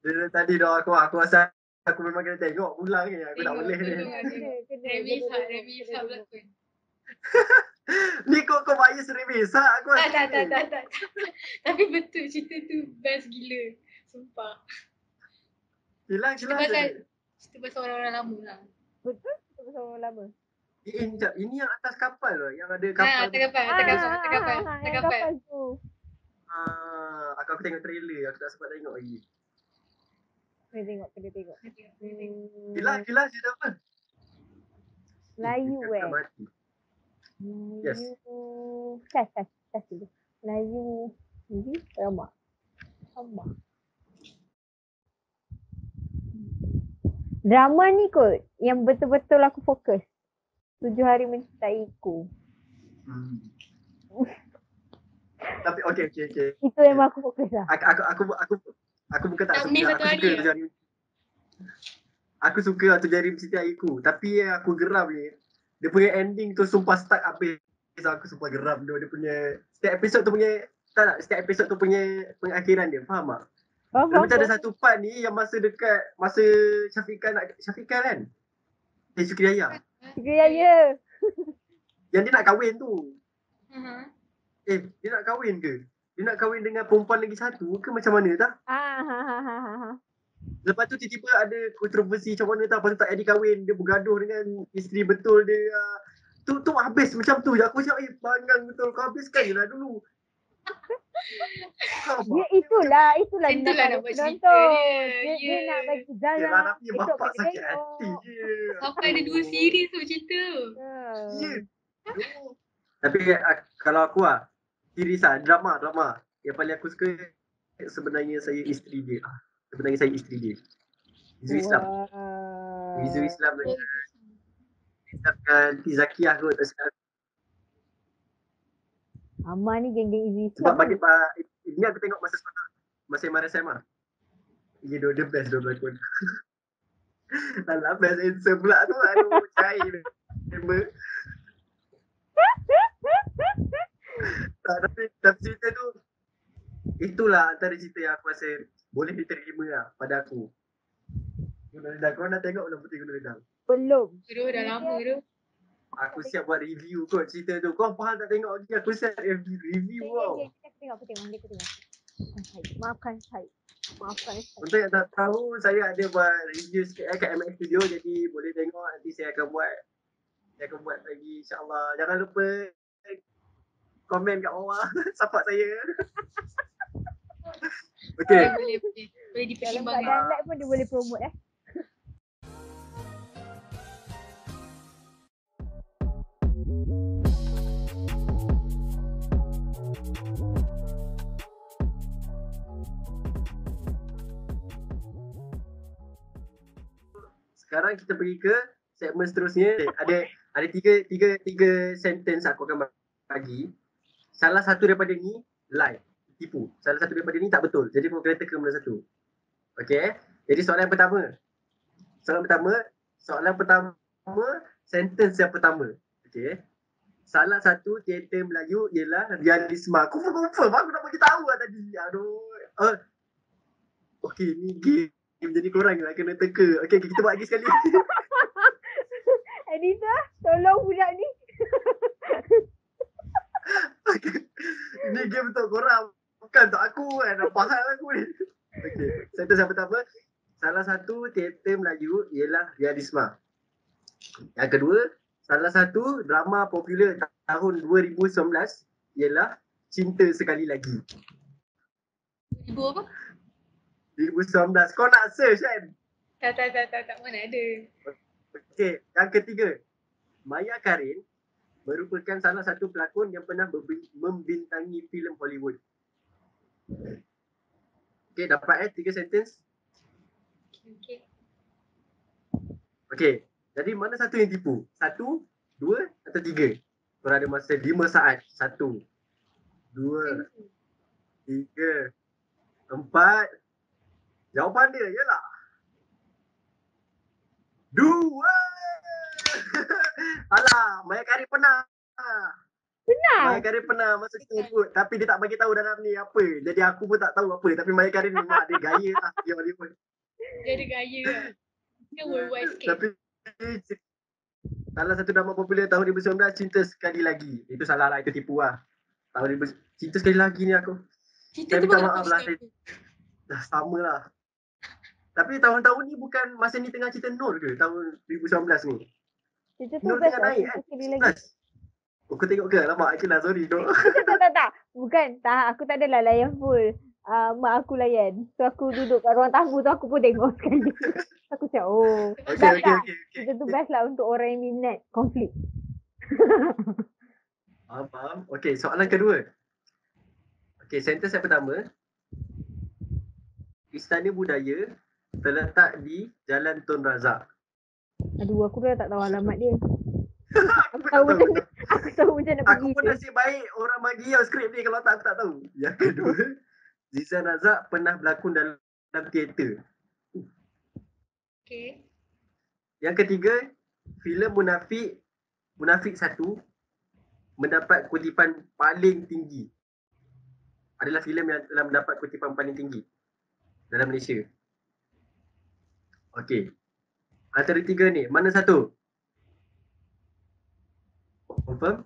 Dia tadi dah aku rasa aku memang kena tengok pulang ni. Aku tak boleh ni. Revisa berlakon. Ni kau bias revisa aku rasa. Tak. Tapi betul cerita tu best gila. Sumpah. Hilang. Cerita pasal orang-orang lama lah. Betul? Cerita pasal orang lama? Ini yang atas kapal lah. Yang ada kapal. Tak kapal tu. Aku tengok trailer. Aku tak sempat tengok lagi. Kena tengok. Gila cerita apa? Melayu Yes. Cas dulu. Melayu drama. Drama ni kot yang betul-betul aku fokus. 7 Hari Mencintaiku. Tapi okay. Itu memang aku fokus lah. Aku bukan tak suka. Aku suka 7 Hari Mencintaiku. Tapi yang aku geram ni, dia punya ending tu sumpah start habis. Aku sumpah geram dia punya setiap episod tu punya setiap episod tu punya pengakhiran dia. Faham tak? Macam ada satu part ni yang masa Syafiqah kan? Sukiraya. Yang dia nak kahwin tu. Dia nak kahwin ke? Dia nak kahwin dengan perempuan lagi satu ke macam mana tak? Lepas tu tiba-tiba ada kontroversi macam mana tahu, pasal tak jadi kahwin, dia bergaduh dengan isteri betul dia. Tu habis macam tu je. Aku cakap, bangang betul, kau habiskan je lah dulu. Dia itulah Itulah minat nak pada buat cerita penonton. dia. Dia nak bagi jalan. Yelah, tapi Esok bapak kita sakit tengok. hati je. Sampai ada 2 series tu cerita. Ya. Aduh. Tapi kalau aku series drama. Yang paling aku suka sebenarnya saya isteri dia. Izu Islam. Izu Islam dengan Tizakiah kot. Amar ni geng-geng Izu Islam. Sebab bagi ini aku tengok masa sekolah. Masa MRSM Dia the best dia berlakon. Alah, best answer pula tu. Aduh, cair. Tapi cerita tu, itulah antara cerita yang aku rasa boleh diterima lah pada aku. Gunung Redang. Kau nak tengok belum Puteri Gunung Redang? Belum. Dah lama tu. Aku siap buat review kot cerita tu. Kau faham tak tengok lagi? Aku siap review wow. Aku tengok. Maafkan saya. Untuk yang tak tahu, saya ada buat review sikit kat MX Studio. Jadi boleh tengok, nanti saya akan buat lagi insyaAllah. Jangan lupa komen kat bawah. Support saya. Okay. Boleh Dalam dipertimbangkan. keadaan live pun dia boleh promote Sekarang kita pergi ke segmen seterusnya. Ada tiga sentence aku akan bagi. Salah satu daripada ni lie, tipu. Salah satu daripada ni tak betul. Jadi kau kena teka mana satu. Okay. Jadi soalan pertama, sentence yang pertama. Okay. Salah satu teater Melayu ialah realisme. Aku confirm. Aku nak bagi tahu lah tadi. Aduh. Okay, ni game. Jadi korang lah kena teka. Okay, kita buat lagi sekali. Editor, tolong budak ni. Okay. Ini game untuk korang. Bukan untuk aku kan. Faham aku ni. Okay, sentence yang pertama. Salah satu teater Melayu ialah realisme. Yang kedua, salah satu drama popular tahun 2019 ialah Cinta Sekali Lagi. 2000 apa? 2019. Kau nak search kan? Tak. Mana ada. Okey, yang ketiga. Maya Karin merupakan salah satu pelakon yang pernah membintangi filem Hollywood. Okey, dapat 3 sentence? Okey, jadi mana satu yang tipu? 1, 2 atau 3? Korang ada masa 5 saat. 1, 2, 3, 4. Jawapan dia ialah 2. Alah, Maya Karin pernah. Maya Karin pernah masuk Hollywood, tapi dia tak bagi tahu dalam ni apa. Jadi aku pun tak tahu apa, tapi Maya Karin memang dia gaya lah dia Hollywood. Dia ada gaya lah. Dia worldwide sikit. Tapi salah satu drama popular tahun 2019 Cinta Sekali Lagi. Itu salah lah, itu tipu lah. Cinta Sekali Lagi ni aku. Cerita tu minta bagus maaf lah. Dah sama lah. Tapi tahun-tahun ni bukan masa ni tengah cerita Nur ke? Tahun 2019 ni. Cerita tu Nur best tengah naik kan? sekali lagi. Aku tengok ke? Alamak, Akilah, sorry. Tak. Bukan. Tak, aku tak adalah layan full. Mak aku layan. So aku duduk kat ruang tamu tu aku pun tengok sekali. Aku cakap, Okay. Cerita tu best lah untuk orang yang minat konflik. Faham. Okay, soalan kedua. Okay, sentence yang pertama. Istana Budaya terletak di Jalan Tun Razak. Aduh, aku dah tak tahu alamat dia. Aku tahu. Aku tahu macam nak pergi. Aku pun nasib baik orang bagi yang skrip ni, kalau tak aku tak tahu. Yang kedua, Zizan Razak pernah berlakon dalam teater. Okay. Yang ketiga, filem Munafik 1 mendapat kutipan paling tinggi. Adalah filem yang telah mendapat kutipan paling tinggi dalam Malaysia. Okey. Antara tiga ni, mana satu? Confirm?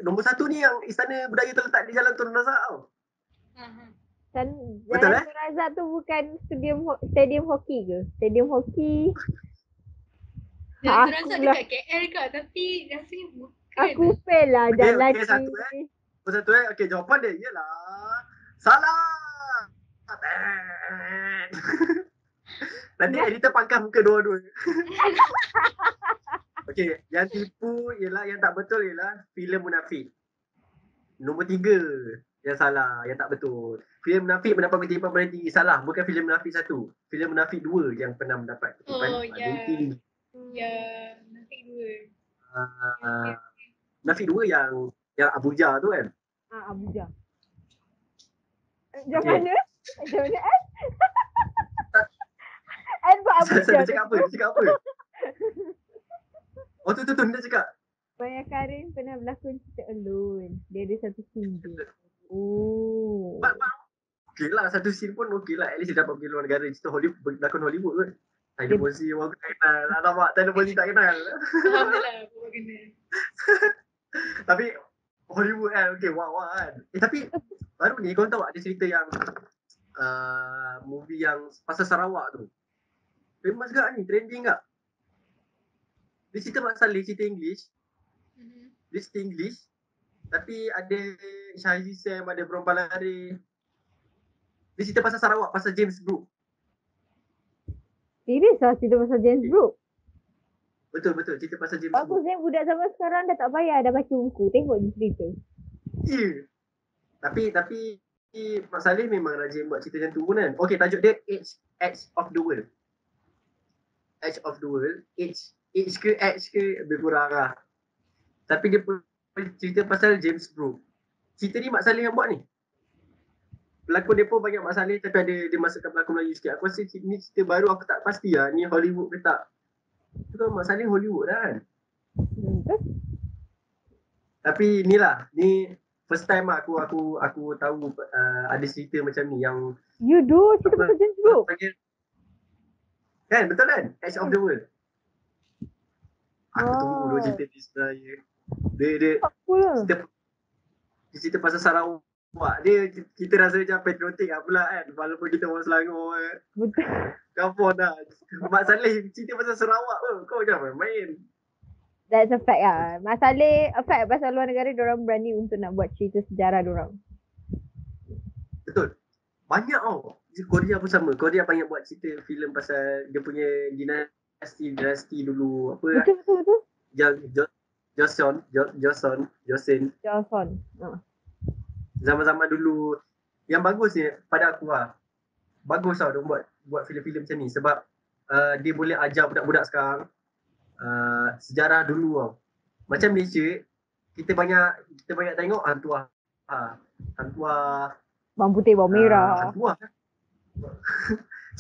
Nombor 1 ni yang Istana Budaya terletak di Jalan Tun Razak tau. Betul, Jalan Tun Razak tu bukan stadium hoki ke? Stadium hoki. Jalan Tun Aku Razak lah. dekat KL kak, tapi rasanya bukan. Aku fail lah Okey, jalan okey, ni. satu Satu okey, jawapan dia ialah salah. Nanti editor pangkas muka dua-dua. Okey, yang tipu ialah, yang tak betul ialah filem Munafik. Nombor 3 yang salah, yang tak betul. Filem Munafik mendapat kutipan paling tinggi. Salah, bukan filem Munafik 1. Filem Munafik 2 yang pernah mendapat kutipan Oh, paling ya. tinggi. Ya, nanti dua. Munafik 2 yang Abuja tu kan. Abuja. Okey. Macam mana? Macam mana An buat Abuja. Dia cakap apa? Dia cakap apa? Oh tu dia nak cakap. Maya Karin pernah berlakon cerita Alone. Dia ada satu scene tu. Oh. Okey lah, satu scene pun okey lah. At least dia dapat pergi luar negara. Cerita Hollywood, berlakon Hollywood kot. Tyler Posey orang tak kenal. Alamak, Tyler Posey tak kenal. Faham je lah apa kena. Tapi Hollywood kan, okey, wow kan. Tapi baru ni kau tahu ada cerita yang movie yang pasal Sarawak tu. Famous gak ni, trending gak? Dia cerita Mak Saleh, cerita English. Dia cerita English. Tapi ada Syahid Sam, ada Brom Balari. Dia cerita pasal Sarawak, pasal James Brooke. Serius lah cerita pasal James Brooke. Betul, cerita pasal James Bagus Brooke. budak zaman sekarang dah tak payah dah baca buku. Tengok je cerita. Ya. Tapi Mak Saleh memang rajin buat cerita macam tu pun kan. Okey, tajuk dia Edge of the World. Edge of the World. Edge ke lebih kurang lah. Tapi dia pun cerita pasal James Brooke. Cerita ni Mak Saleh yang buat ni. Pelakon dia pun banyak Mak Saleh, tapi ada dia masukkan pelakon Melayu sikit. Aku rasa ni cerita baru, aku tak pasti lah ni Hollywood ke tak. Tu kan Mak Saleh Hollywood dah kan. Tapi ni first time lah aku tahu ada cerita macam ni yang You do cerita pasal James Brooke. Kan, betul kan? Edge of the World. Aku tunggu dulu Wow. cerita ni sebenarnya. Dia Apa lah. cerita pasal Sarawak. Dia kita rasa macam patriotik lah pula kan. Walaupun kita orang Selangor. Betul. Kampung dah. Mak Saleh cerita pasal Sarawak pun. Kau jangan main. That's a fact lah. Masalah fact pasal luar negara diorang berani untuk nak buat cerita sejarah diorang. Betul. Banyak tau. Korea pun sama. Korea banyak buat cerita filem pasal dia punya dinasti dulu. Apa lah. Betul. Joseon. Joseon. Zaman-zaman dulu. Yang bagus ni pada aku lah. Bagus tau dia buat filem-filem macam ni. Sebab dia boleh ajar budak-budak sekarang sejarah dulu tau. Macam Malaysia, kita banyak tengok hantuah. Hantuah. Bawang putih, bawang merah. Hantuah.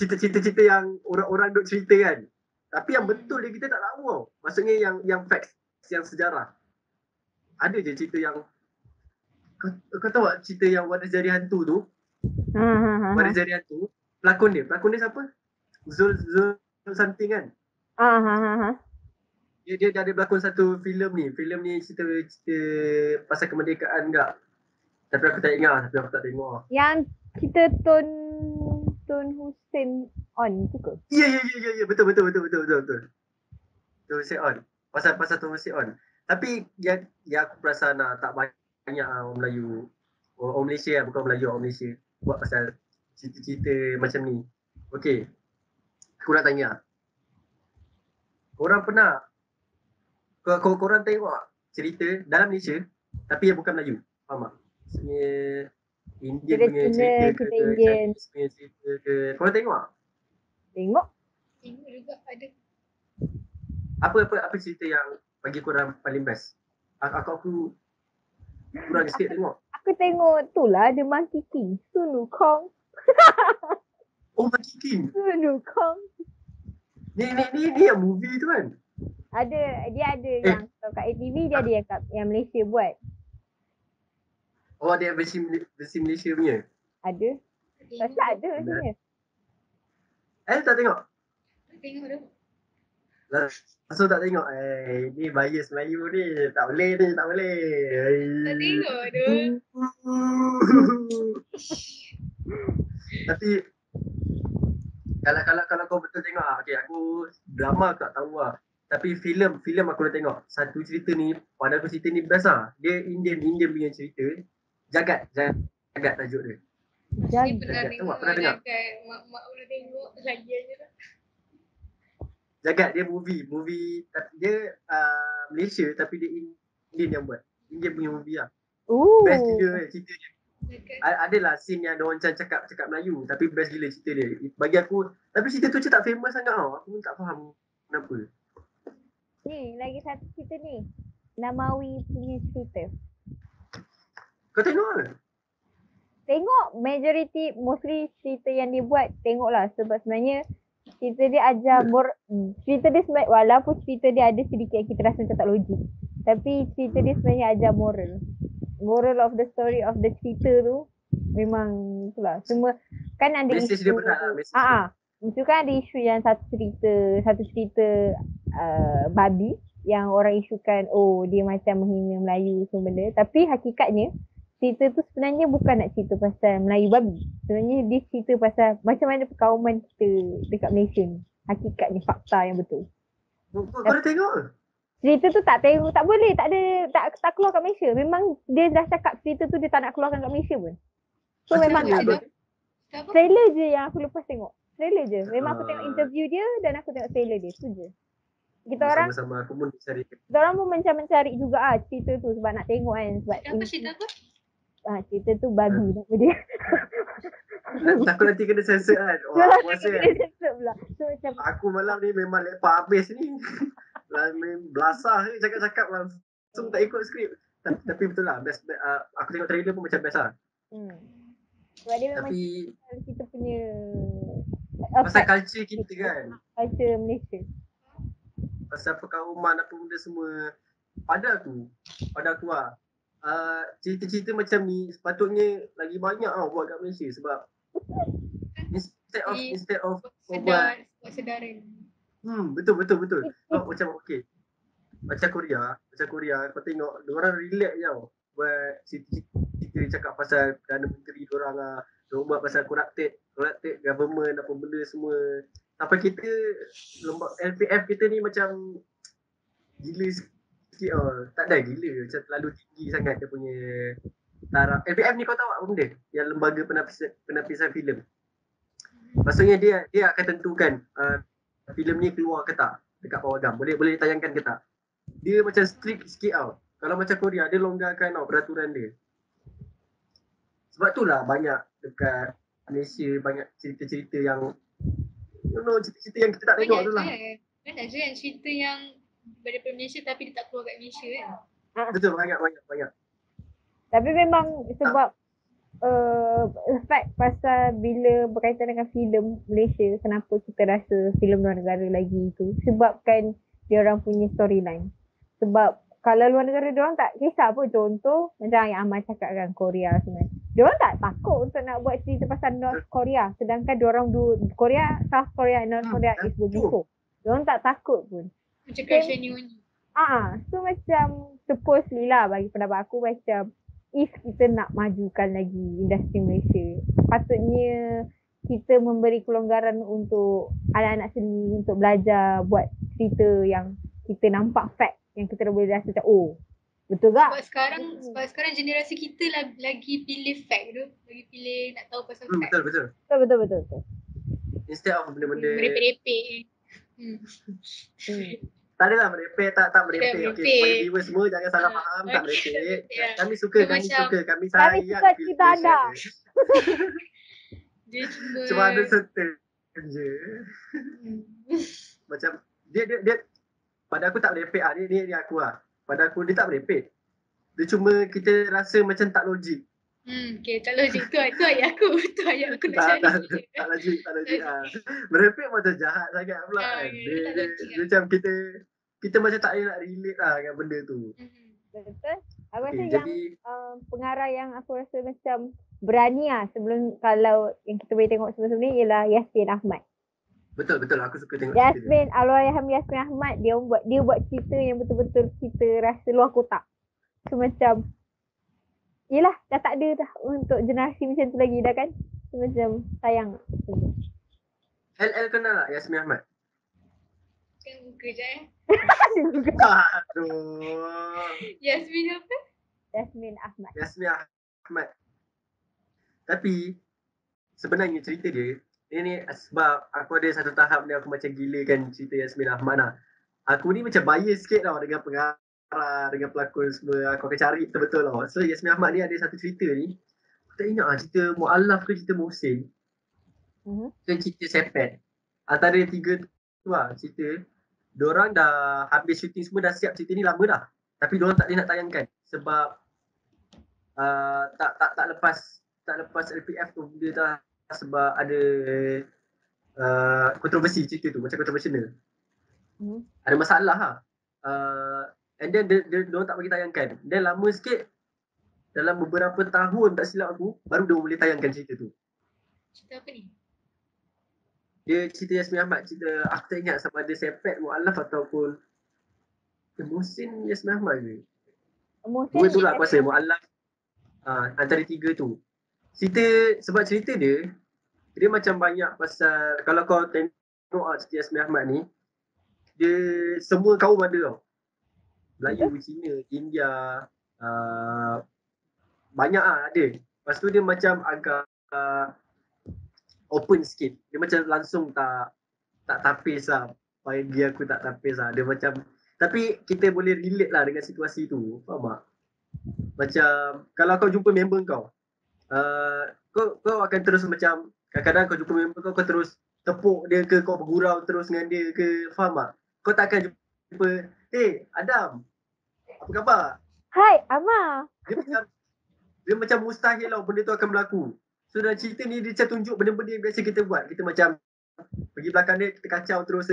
Cerita-cerita yang orang-orang duk cerita kan. Tapi yang betul dia kita tak tahu tau. Maksudnya yang facts, yang sejarah. Ada je cerita yang kau tahu tak cerita yang Waris Jari Hantu tu? Waris Jari Hantu. Pelakon dia siapa? Zul something kan? Dia ada berlakon satu filem ni. Filem ni cerita pasal kemerdekaan enggak. Tapi aku tak ingat, tapi aku tak tengok. Yang kita Tun Hussein on tu ke? Ya, betul. Tun Hussein on. Pasal Tun Hussein on. Tapi yang aku perasan tak banyak orang Melayu. Orang Malaysia lah, bukan Melayu, orang Malaysia buat pasal cerita-cerita macam ni. Okey. Aku nak tanya. Korang pernah korang tengok cerita dalam Malaysia tapi yang bukan Melayu? Faham tak? Maksudnya Indian punya cerita ke, Chinese punya cerita ke. Korang tengok tak? Tengok juga ada. Apa cerita yang bagi korang paling best? Aku kurang sikit tengok. Aku tengok tu lah The Monkey King, Sun Wukong. Oh, Monkey King. Sun Wukong. Ni yang movie tu kan? Dia ada yang kat ATV, dia ada yang Malaysia buat. Oh, ada versi Malaysia punya? Ada. Rasa ada sebenarnya. Tak tengok? Tak tengok dah. Langsung tak tengok. Ni bias Melayu ni. Tak boleh. Tak tengok tu. Tapi kalau kau betul tengok okay, aku drama tak tahu lah. Tapi filem aku dah tengok. Satu cerita ni, pada aku cerita ni best lah. Dia Indian punya cerita. Jagat tajuk dia. Saya pernah Jagat. tengok Pernah dengar? Mak pernah tengok lagi aja lah. Jagat dia movie tapi dia Malaysia tapi dia Indian yang buat. Indian punya movie lah. Best gila cerita dia. Adalah scene yang diorang macam cakap Melayu tapi best gila cerita dia. Bagi aku, tapi cerita tu macam tak famous sangat tau. Aku pun tak faham kenapa. Ni, lagi satu cerita ni. Namawi punya cerita. Kau tengok ke? Tengok mostly cerita yang dia buat, tengoklah. Sebab sebenarnya cerita dia ajar cerita dia sebenarnya, walaupun cerita dia ada sedikit yang kita rasa macam tak logik. Tapi cerita dia sebenarnya ajar moral of the story of the cerita tu memang itulah. Semua kan ada message isu dia benar lah, message dia. Itu kan ada isu yang satu cerita babi yang orang isukan dia macam menghina Melayu semua benda, tapi hakikatnya cerita tu sebenarnya bukan nak cerita pasal Melayu babi. Sebenarnya dia cerita pasal macam mana perkauman kita dekat Malaysia ni. Hakikatnya fakta yang betul. Kau dah tengok ke? Cerita tu tak tengok, tak boleh, tak keluar kat Malaysia. Memang dia dah cakap cerita tu dia tak nak keluarkan kat Malaysia pun. So memang tak ada. Trailer je yang aku lepas tengok. Trailer je. Memang aku tengok interview dia dan aku tengok trailer dia. Tu je. Kita orang sama-sama aku pun cari. Kita orang pun mencari juga cerita tu sebab nak tengok kan. Sebab Cerita apa? Cerita tu babi nama dia. Takut nanti kena sensor kan. Puasa kan. So, macam aku malam ni memang lepak habis ni. Belasah je cakap-cakap langsung tak ikut skrip. Tapi betul lah best, aku tengok trailer pun macam best lah. Sebab dia memang tapi kita punya pasal culture kita kan. Culture Malaysia. Pasal perkauman apa benda semua. Pada aku lah. Cerita-cerita macam ni sepatutnya lagi banyak buat kat Malaysia sebab instead of sedaran. Betul. Macam okey. Macam Korea kau tengok diorang relax tau. Buat cerita cakap pasal Perdana Menteri diorang diorang buat pasal corrupted government apa benda semua. Sampai kita LPF kita ni macam gila sikit. Tak ada gila macam terlalu tinggi sangat dia punya taraf. LPF ni kau tahu apa benda? Yang lembaga penapisan filem. Maksudnya dia akan tentukan filem ni keluar ke tak dekat pawagam. Boleh ditayangkan ke tak. Dia macam strict sikit tau. Kalau macam Korea dia longgarkan peraturan dia. Sebab itulah banyak dekat Malaysia banyak cerita-cerita yang cerita-cerita yang kita tak tengok tu lah. Kan ada yang cerita yang daripada Malaysia tapi dia tak keluar kat Malaysia kan. Betul, banyak. Tapi memang sebab fact pasal bila berkaitan dengan filem Malaysia, kenapa kita rasa filem luar negara lagi tu sebabkan dia orang punya storyline. Sebab kalau luar negara dia orang tak kisah pun, contoh macam yang Ahmad cakap kan Korea sebenarnya. Dia orang tak takut untuk nak buat cerita pasal North Korea, sedangkan dia orang Korea, South Korea, North Korea is begitu. Dia orang tak takut pun. Macam Crash and Uni. So macam supposedly lah bagi pendapat aku macam if kita nak majukan lagi industri Malaysia, patutnya kita memberi kelonggaran untuk anak-anak seni untuk belajar buat cerita yang kita nampak fact, yang kita boleh rasa macam betul tak? Sebab sekarang generasi kita lagi pilih fact tu, lagi pilih nak tahu pasal fact. Betul. Instead of benda-benda merepek-repek. Tak adalah merepek, tak merepek. Okey, kepada viewers semua jangan salah faham, tak merepek. Kami suka, kami sayang. Kita ada. Dia cuma ada certain je. Macam dia pada aku tak merepek dia aku lah. Pada aku dia tak merepek. Dia cuma kita rasa macam tak logik. Okay, tak logik. Tu ayat aku. nak cari. Tak logik. Merepek macam jahat sangat pula kan. Dia macam kita macam tak boleh nak relate lah dengan benda tu. Betul. Aku rasa yang pengarah yang aku rasa macam berani sebelum, kalau yang kita boleh tengok sebelum ni ialah Yasmin Ahmad. Betul aku suka tengok Yasmin Ahmad, dia buat cerita yang betul-betul kita rasa luar kotak. So macam yelah dah tak ada dah untuk generasi macam tu lagi dah kan. So, macam sayang. LL kenal tak Yasmin Ahmad? Kan buka je Aduh. Yasmin apa? Yasmin Ahmad. Yasmin Ahmad. Tapi sebenarnya cerita dia ni sebab aku ada satu tahap ni aku macam gila kan cerita Yasmin Ahmad lah. Aku ni macam bias sikit tau dengan pengarah, dengan pelakon semua. Aku akan cari betul-betul tau. So Yasmin Ahmad ni ada satu cerita ni. Aku tak ingat lah cerita Mu'alaf ke cerita Muhsin. Ke cerita Sepet. Antara tiga tu lah cerita. Diorang dah habis syuting semua, dah siap cerita ni lama dah. Tapi diorang tak nak tayangkan sebab tak lepas LPF tu dia dah sebab ada kontroversi cerita tu, macam kontroversial. Ada masalah lah. And then diorang tak bagi tayangkan. Dan lama sikit, dalam beberapa tahun tak silap aku, baru dia boleh tayangkan cerita tu. Cerita apa ni? Dia cerita Yasmin Ahmad, cerita aku tak ingat sama ada Sepet, Mu'alaf ataupun Muhsin Yasmin Ahmad ke? Dua tu lah aku rasa, Mu'alaf. Antara tiga tu. Sebab cerita dia macam banyak pasal, kalau kau tengok cerita Yasmin Ahmad ni, dia semua kaum ada tau. Melayu, Cina, India, banyak lah ada. Lepas tu dia macam agak open sikit. Dia macam langsung tak tapis lah. Bagi aku tak tapis lah. Dia macam, tapi kita boleh relate lah dengan situasi tu. Faham tak? Macam kalau kau jumpa member kau, kau akan terus macam, kadang-kadang kau jumpa member kau terus tepuk dia ke, kau bergurau terus dengan dia ke, faham tak? Kau tak akan jumpa, hey Adam, apa khabar? Hai Amma. Dia macam mustahil lah benda tu akan berlaku. So dalam cerita ni dia macam tunjuk benda-benda yang biasa kita buat. Kita macam pergi belakang dia, kita kacau terus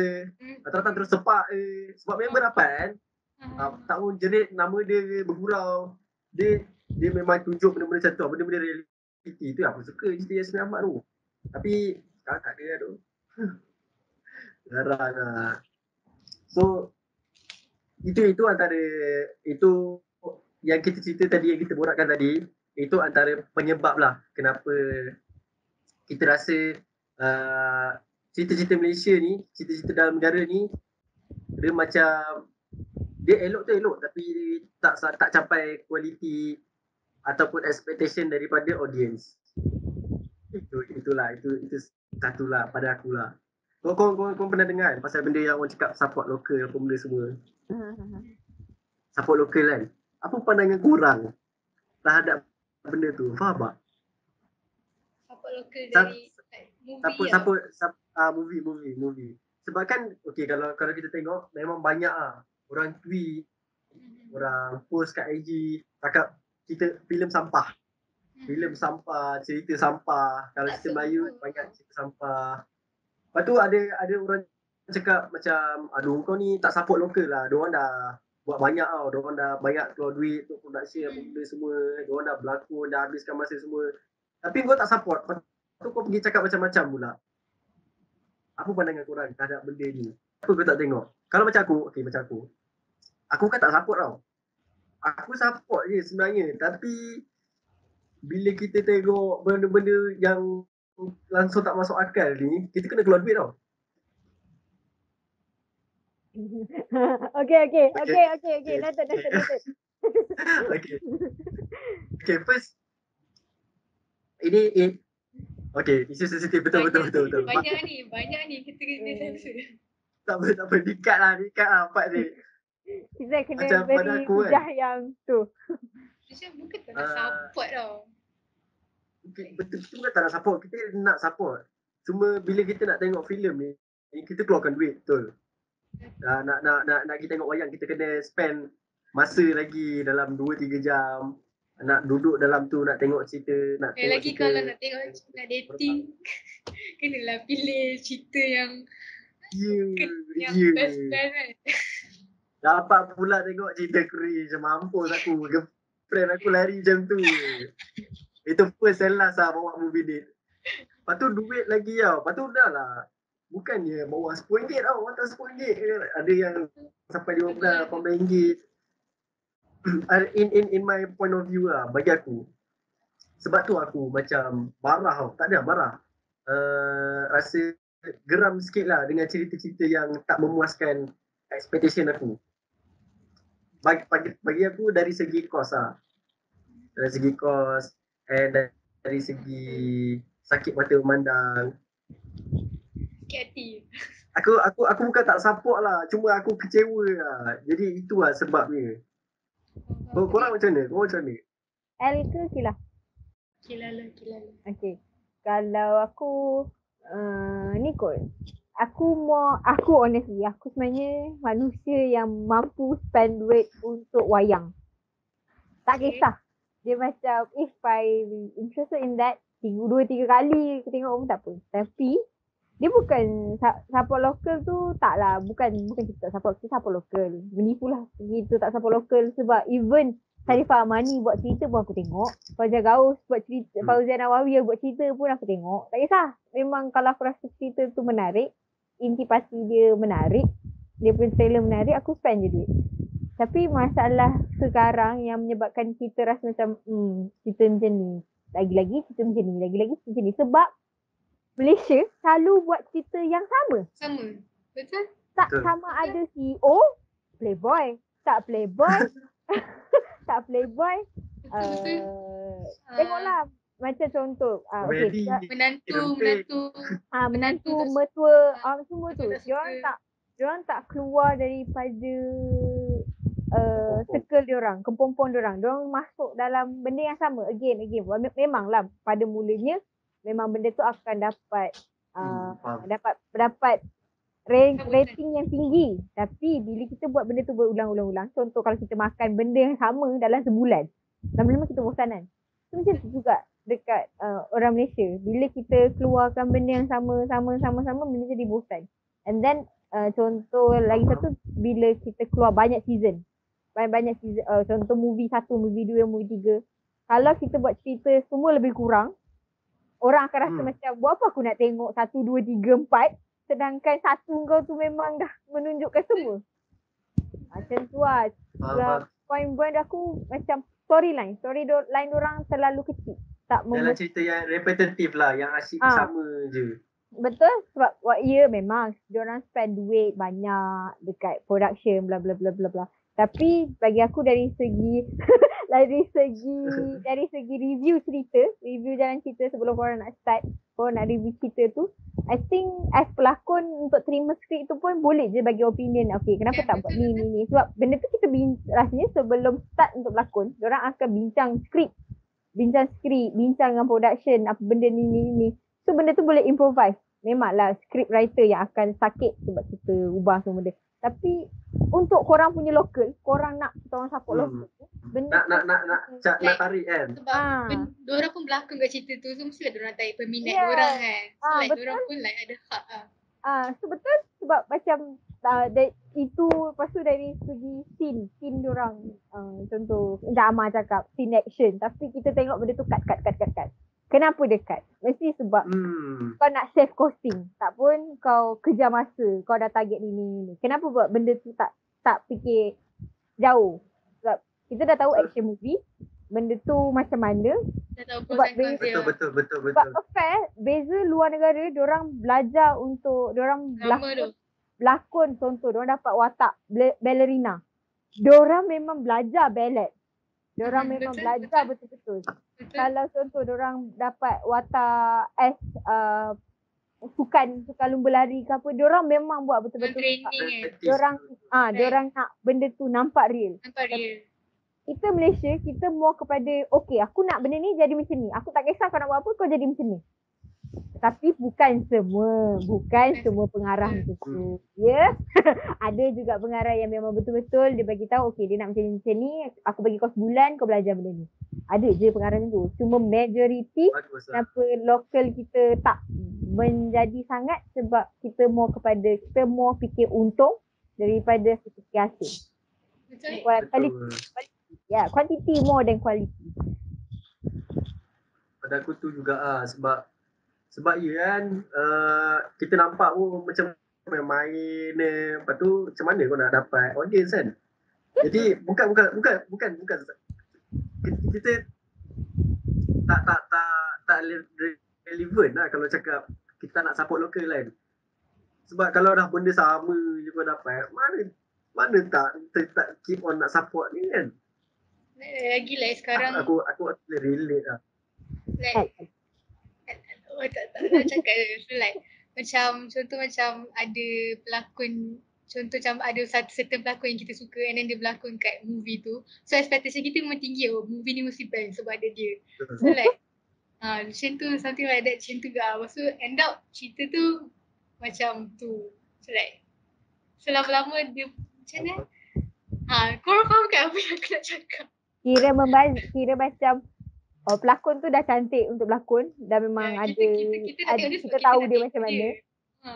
datang terus sepak sebab member rapat kan. Tahun jerit nama dia bergurau. Dia memang tunjuk benda-benda macam tu, benda-benda reality tu aku suka cerita Yasmin Ahmad tu. Tapi sekarang tak ada tu. Jarang lah. So itu antara itu yang kita cerita tadi, yang kita borakkan tadi, itu antara penyebab lah kenapa kita rasa cerita-cerita Malaysia ni, cerita-cerita dalam negara ni, dia macam dia elok tu elok tapi tak capai kualiti ataupun expectation daripada audience. Itulah itu satulah pada aku lah. Kau pernah dengar pasal benda yang orang cakap support lokal apa benda semua? Support lokal kan? Apa pandangan korang terhadap benda tu? Faham tak? Support lokal dari movie. Sebab kan okay, kalau kita tengok memang banyak lah orang tweet, orang post kat IG cakap kita filem sampah. Filem sampah, cerita sampah. Kalau cerita Melayu banyak cerita sampah. Lepas tu ada orang cakap macam, aduh kau ni tak support lokal lah. Diorang dah buat banyak tau. Diorang dah banyak keluar duit untuk production apa benda semua. Diorang dah berlakon, dah habiskan masa semua. Tapi kau tak support. Lepas tu kau pergi cakap macam-macam pula. Apa pandangan korang terhadap benda ni? Apa kau tak tengok? Kalau macam aku, okay macam aku kan tak support tau. Aku support je sebenarnya. Tapi bila kita tengok benda-benda yang langsung tak masuk akal ni, kita kena keluar duit tau. Okay. Noted. Okay, first. Ini okay, isu sensitif betul. Banyak ni kita kena sensor. Tak apa, dikat lah part ni. Kita kena macam beri hujah yang tu. Macam bukan tak nak support tau. Betul, kita bukan tak nak support, kita nak support. Cuma bila kita nak tengok filem ni, kita keluarkan duit, betul. Nak kita tengok wayang, kita kena spend masa lagi dalam 2-3 jam. Nak duduk dalam tu, nak tengok cerita, nak tengok lagi cerita. kalau nak tengok, nak dating, kenalah pilih cerita yang best kan. Dapat pula tengok cerita cringe, mampus aku. Girlfriend aku lari macam tu. Itu first and last lah bawa movie date. Lepas tu duit lagi tau. Lepas tu dah lah. Bukannya bawa RM10 tau. Hantar RM10. Ada yang sampai RM18 in my point of view lah. Bagi aku. sebab tu aku macam marah tau. Tak ada marah. Rasa geram sikit lah dengan cerita-cerita yang tak memuaskan expectation aku. Bagi aku dari segi kos lah. Dari segi kos and dari segi sakit mata memandang. Sakit hati. Aku bukan tak support lah. Cuma aku kecewa lah. Jadi itulah sebabnya. Korang macam mana? L ke Kila? Kila lah. Okay. Kalau aku ni kot. Aku honestly, aku sebenarnya manusia yang mampu spend duit untuk wayang. Tak kisah. Dia macam if I interested in that 2-3 kali aku tengok pun tak apa. Tapi dia bukan support lokal tu taklah. Bukan kita tak support. Kita support lokal. Menipu lah kita tak support lokal. Sebab even Sharifah Amani buat cerita pun aku tengok. Fauzia Gaus buat cerita. Fauzia Nawawi buat cerita pun aku tengok. Tak kisah. Memang kalau aku rasa cerita tu menarik. Intipati dia menarik. Dia punya trailer menarik. Aku spend je duit. Tapi masalah sekarang yang menyebabkan kita rasa macam cerita macam ni. Lagi-lagi cerita macam ni. Lagi-lagi cerita macam ni. Sebab Malaysia selalu buat cerita yang sama. Sama. Betul? Tak sama ada CEO, playboy. Tak playboy. Tak playboy. Tengoklah. Macam contoh. Menantu, mertua. Semua tu. Diorang tak keluar daripada circle diorang. Kepompong diorang. Diorang masuk dalam benda yang sama. Again. Memanglah pada mulanya memang benda tu akan dapat dapat rating yang tinggi. Tapi bila kita buat benda tu berulang-ulang, contoh kalau kita makan benda yang sama dalam sebulan, lama-lama kita bosanan. So, macam tu juga dekat orang Malaysia. Bila kita keluarkan benda yang sama, benda jadi bosan. And then contoh lagi satu, bila kita keluar banyak season. Banyak season, contoh movie 1, movie 2, movie 3. Kalau kita buat cerita semua lebih kurang, orang akan rasa macam, buat apa aku nak tengok 1, 2, 3, 4 sedangkan satu kau tu memang dah menunjukkan semua. Macam tu lah. Point aku macam storyline orang terlalu kecil. Dalam cerita yang repetitif lah, yang asyik sama je. Betul, sebab memang diorang spend duit banyak dekat production bla bla bla bla bla. Tapi bagi aku dari segi review jalan cerita sebelum korang nak start, korang nak review cerita tu, I think as pelakon untuk terima skrip tu pun boleh je bagi opinion. Okay, kenapa tak buat ni. Sebab benda tu kita rasanya sebelum start untuk pelakon, diorang akan bincang skrip, bincang dengan production, apa benda ni. So benda tu boleh improvise. Memanglah script writer yang akan sakit sebab kita ubah semua benda. Tapi untuk korang punya lokal, korang nak kita orang support lokal tu, benda nak tarik kan. Sebab diorang pun berlakon kat cerita tu, so mesti diorang tarik peminat diorang kan. So diorang pun ada hak so betul, sebab macam itu, lepas tu dari segi scene diorang, contoh Amar cakap scene action, tapi kita tengok benda tu cut. Kenapa dia cut? Mesti sebab kau nak save costing. Tak pun kau kejar masa. Kau dah target ni. Kenapa buat benda tu tak fikir jauh? Sebab kita dah tahu action movie. Benda tu macam mana. Betul. Sebab affair, beza luar negara, diorang belajar untuk, diorang berlakon contoh. Diorang dapat watak ballerina. Diorang memang belajar ballet. Diorang memang belajar betul-betul. Kalau contoh diorang dapat watak sukan lumba lari ke apa, diorang memang buat betul-betul. Diorang nak benda tu nampak real. Kita Malaysia, kita more kepada okay, aku nak benda ni jadi macam ni. Aku tak kisah kau nak buat apa, kau jadi macam ni. Tapi bukan semua pengarah macam tu. Ya. Ada juga pengarah yang memang betul-betul dia bagi tahu okey dia nak macam ni, aku bagi kau sebulan kau belajar benda ni. Ada je pengarah macam tu. Cuma majority kenapa lokal kita tak menjadi sangat sebab kita more fikir untung daripada fikir hasil. Quantity more than quality. Pada aku tu juga sebab ya kan kita nampak macam main lepas tu macam mana kau nak dapat audience kan. Jadi bukan kita tak relevant lah kalau cakap kita nak support lokal kan. Sebab kalau dah benda sama je kau dapat, mana tak keep on nak support ni kan. Lagi lah sekarang Aku relate lah. like tak cakap so like macam contoh macam ada pelakon, contoh macam ada satu certain pelakon yang kita suka and then dia berlakon kat movie tu, so expectation kita memang tinggi, movie ni mesti best sebab ada dia. So like macam tu, something like that, macam tu ke. Lepas tu end up cerita tu macam tu, so like selama-lama dia macam mana korang faham kan apa yang aku nak cakap? Kira macam pelakon tu dah cantik untuk berlakon, dah memang kita tahu dia macam mana.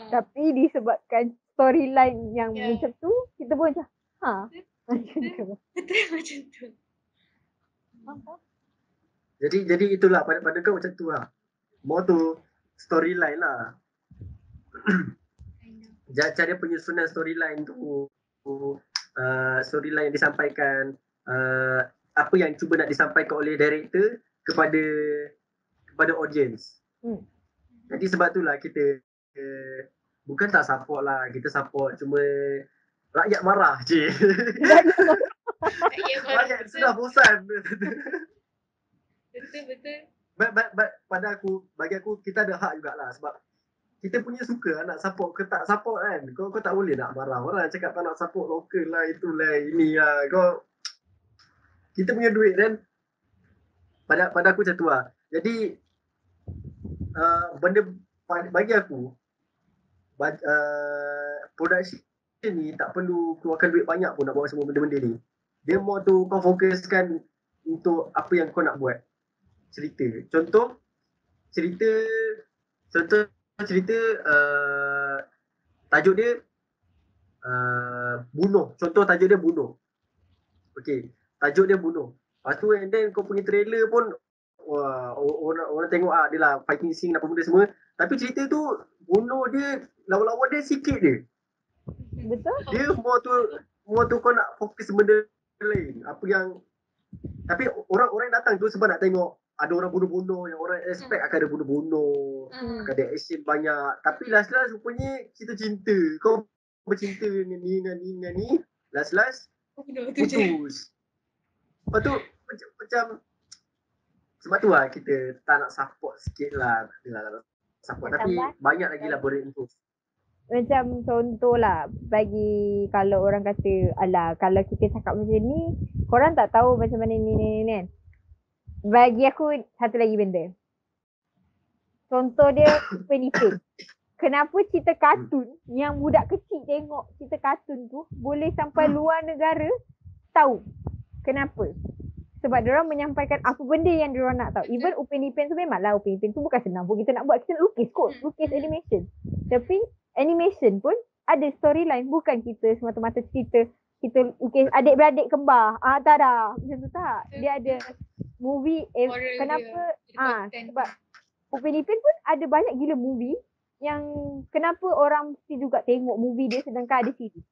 Tapi disebabkan storyline yang macam tu, kita pun macam betul macam tu. Jadi itulah pada kau macam tu lah. More tu storyline lah. Cara penyusunan storyline tu, storyline yang disampaikan, apa yang cuba nak disampaikan oleh director kepada audience. Jadi sebab itulah kita bukan tak support lah, kita support, cuma rakyat marah je. Rakyat sudah bosan. Betul. But bagi aku kita ada hak jugalah, sebab kita punya suka nak support ke tak support kan. Kau tak boleh nak marah orang cakap tak nak support lokal lah, itulah ini lah. Kita punya duit kan. Pada aku macam tu lah. Jadi benda bagi aku production ni tak perlu keluarkan duit banyak pun nak buat semua benda-benda ni. Dia more tu kau fokuskan untuk apa yang kau nak buat. Contoh cerita tajuk dia bunuh. Contoh tajuk dia bunuh. Okey, tajuk dia bunuh. Lepas tu and then kau punya trailer pun orang tengok dia lah fighting scene apa benda semua. Tapi cerita tu bunuh dia, lawan-lawan dia sikit je. Betul. Dia more tu kau nak fokus benda lain. Apa yang tapi orang datang tu sebab nak tengok ada orang bunuh-bunuh, yang orang expect akan ada bunuh-bunuh, akan ada action banyak. Tapi last rupanya kita cinta. Kau bercinta dengan ni, last putus. Lepas tu macam sebab tu lah kita tak nak support sikit lah. Support tapi banyak lagi lah boleh improve. Macam contoh lah, bagi kalau orang kata alah kalau kita cakap macam ni korang tak tahu macam mana ni kan. Bagi aku satu lagi benda. Contoh dia Penipin. Kenapa cerita kartun yang budak kecil tengok cerita kartun tu boleh sampai luar negara tahu? Kenapa? Sebab diorang menyampaikan apa benda yang diorang nak tahu. Even Upin Ipin tu memanglah Upin Ipin tu bukan senang pun kita nak buat. Kita lukis kot. Lukis animation. Tapi animation pun ada storyline. Bukan kita semata-mata cerita. Kita lukis adik-beradik kembar. Tak dah. Macam tu tak. Dia ada movie. Kenapa? Sebab Upin Ipin pun ada banyak gila movie. Yang kenapa orang mesti juga tengok movie dia sedangkan ada series.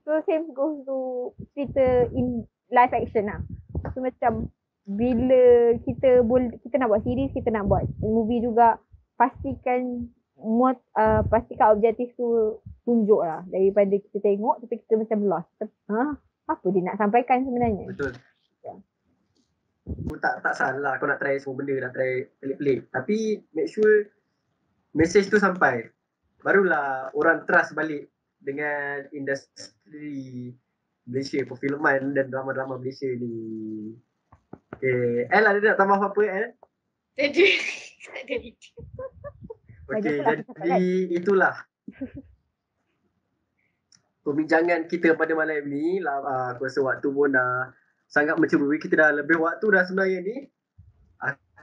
So same goes to cerita in live action lah. So macam bila kita nak buat series, kita nak buat movie juga, pastikan objektif tu tunjuk lah daripada kita tengok tapi kita macam lost. Apa dia nak sampaikan sebenarnya? Betul. Ya. Tak salah kau nak try semua benda, nak try pelik-pelik. Tapi make sure message tu sampai. Barulah orang trust balik dengan industri Malaysia, perfilman dan drama-drama Malaysia ni. Okay. El ada nak tambah apa-apa El? Tak ada. Okay, jadi itulah perbincangan kita pada malam ni. Aku rasa waktu pun dah sangat mencuri. Kita dah lebih waktu dah sebenarnya ni.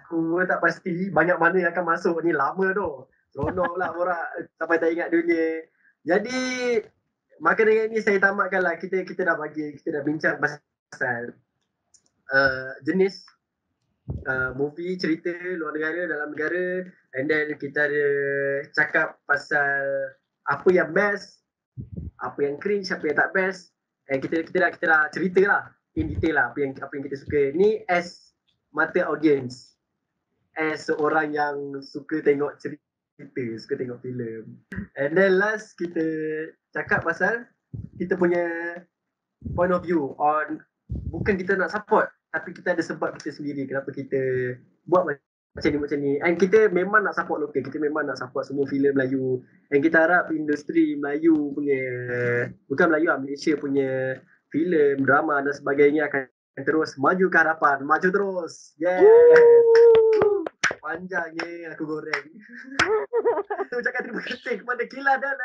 Aku tak pasti banyak mana yang akan masuk ni, lama tu. Seronok lah orang sampai tak ingat dunia. Jadi maka dengan ini saya tamatkanlah. Kita dah bincang pasal jenis movie, cerita luar negara, dalam negara, and then kita ada cakap pasal apa yang best, apa yang cringe, apa yang tak best, and kita dah cerita lah in detail lah apa yang kita suka. Ni as mata audience. as seorang yang suka tengok cerita, suka tengok filem. And then last kita cakap pasal kita punya point of view on bukan kita nak support tapi kita ada sebab kita sendiri kenapa kita buat macam ni. And kita memang nak support lokal, kita memang nak support semua filem Melayu. And kita harap industri Melayu punya, bukan Melayu lah, Malaysia punya filem, drama dan sebagainya akan terus maju ke hadapan, maju terus. Yes. Panjangnya aku goreng. Ucapkan terima kasih kepada Kila dan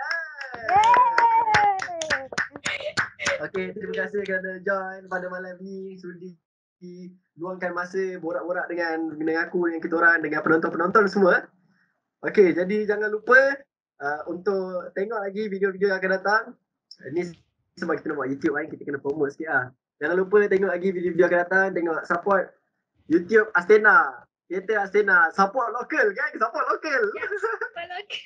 Okay, terima kasih kerana join pada malam ni, sudi luangkan masa borak-borak dengan aku, dengan kita orang, dengan penonton-penonton semua. Okay, jadi jangan lupa untuk tengok lagi video-video yang akan datang. Ni sebab kita nak buat YouTube kan, kita kena promote sikit lah. Jangan lupa tengok lagi video-video akan datang, tengok support YouTube Astena, Teater Astena, support lokal kan, support lokal. Ya, support lokal.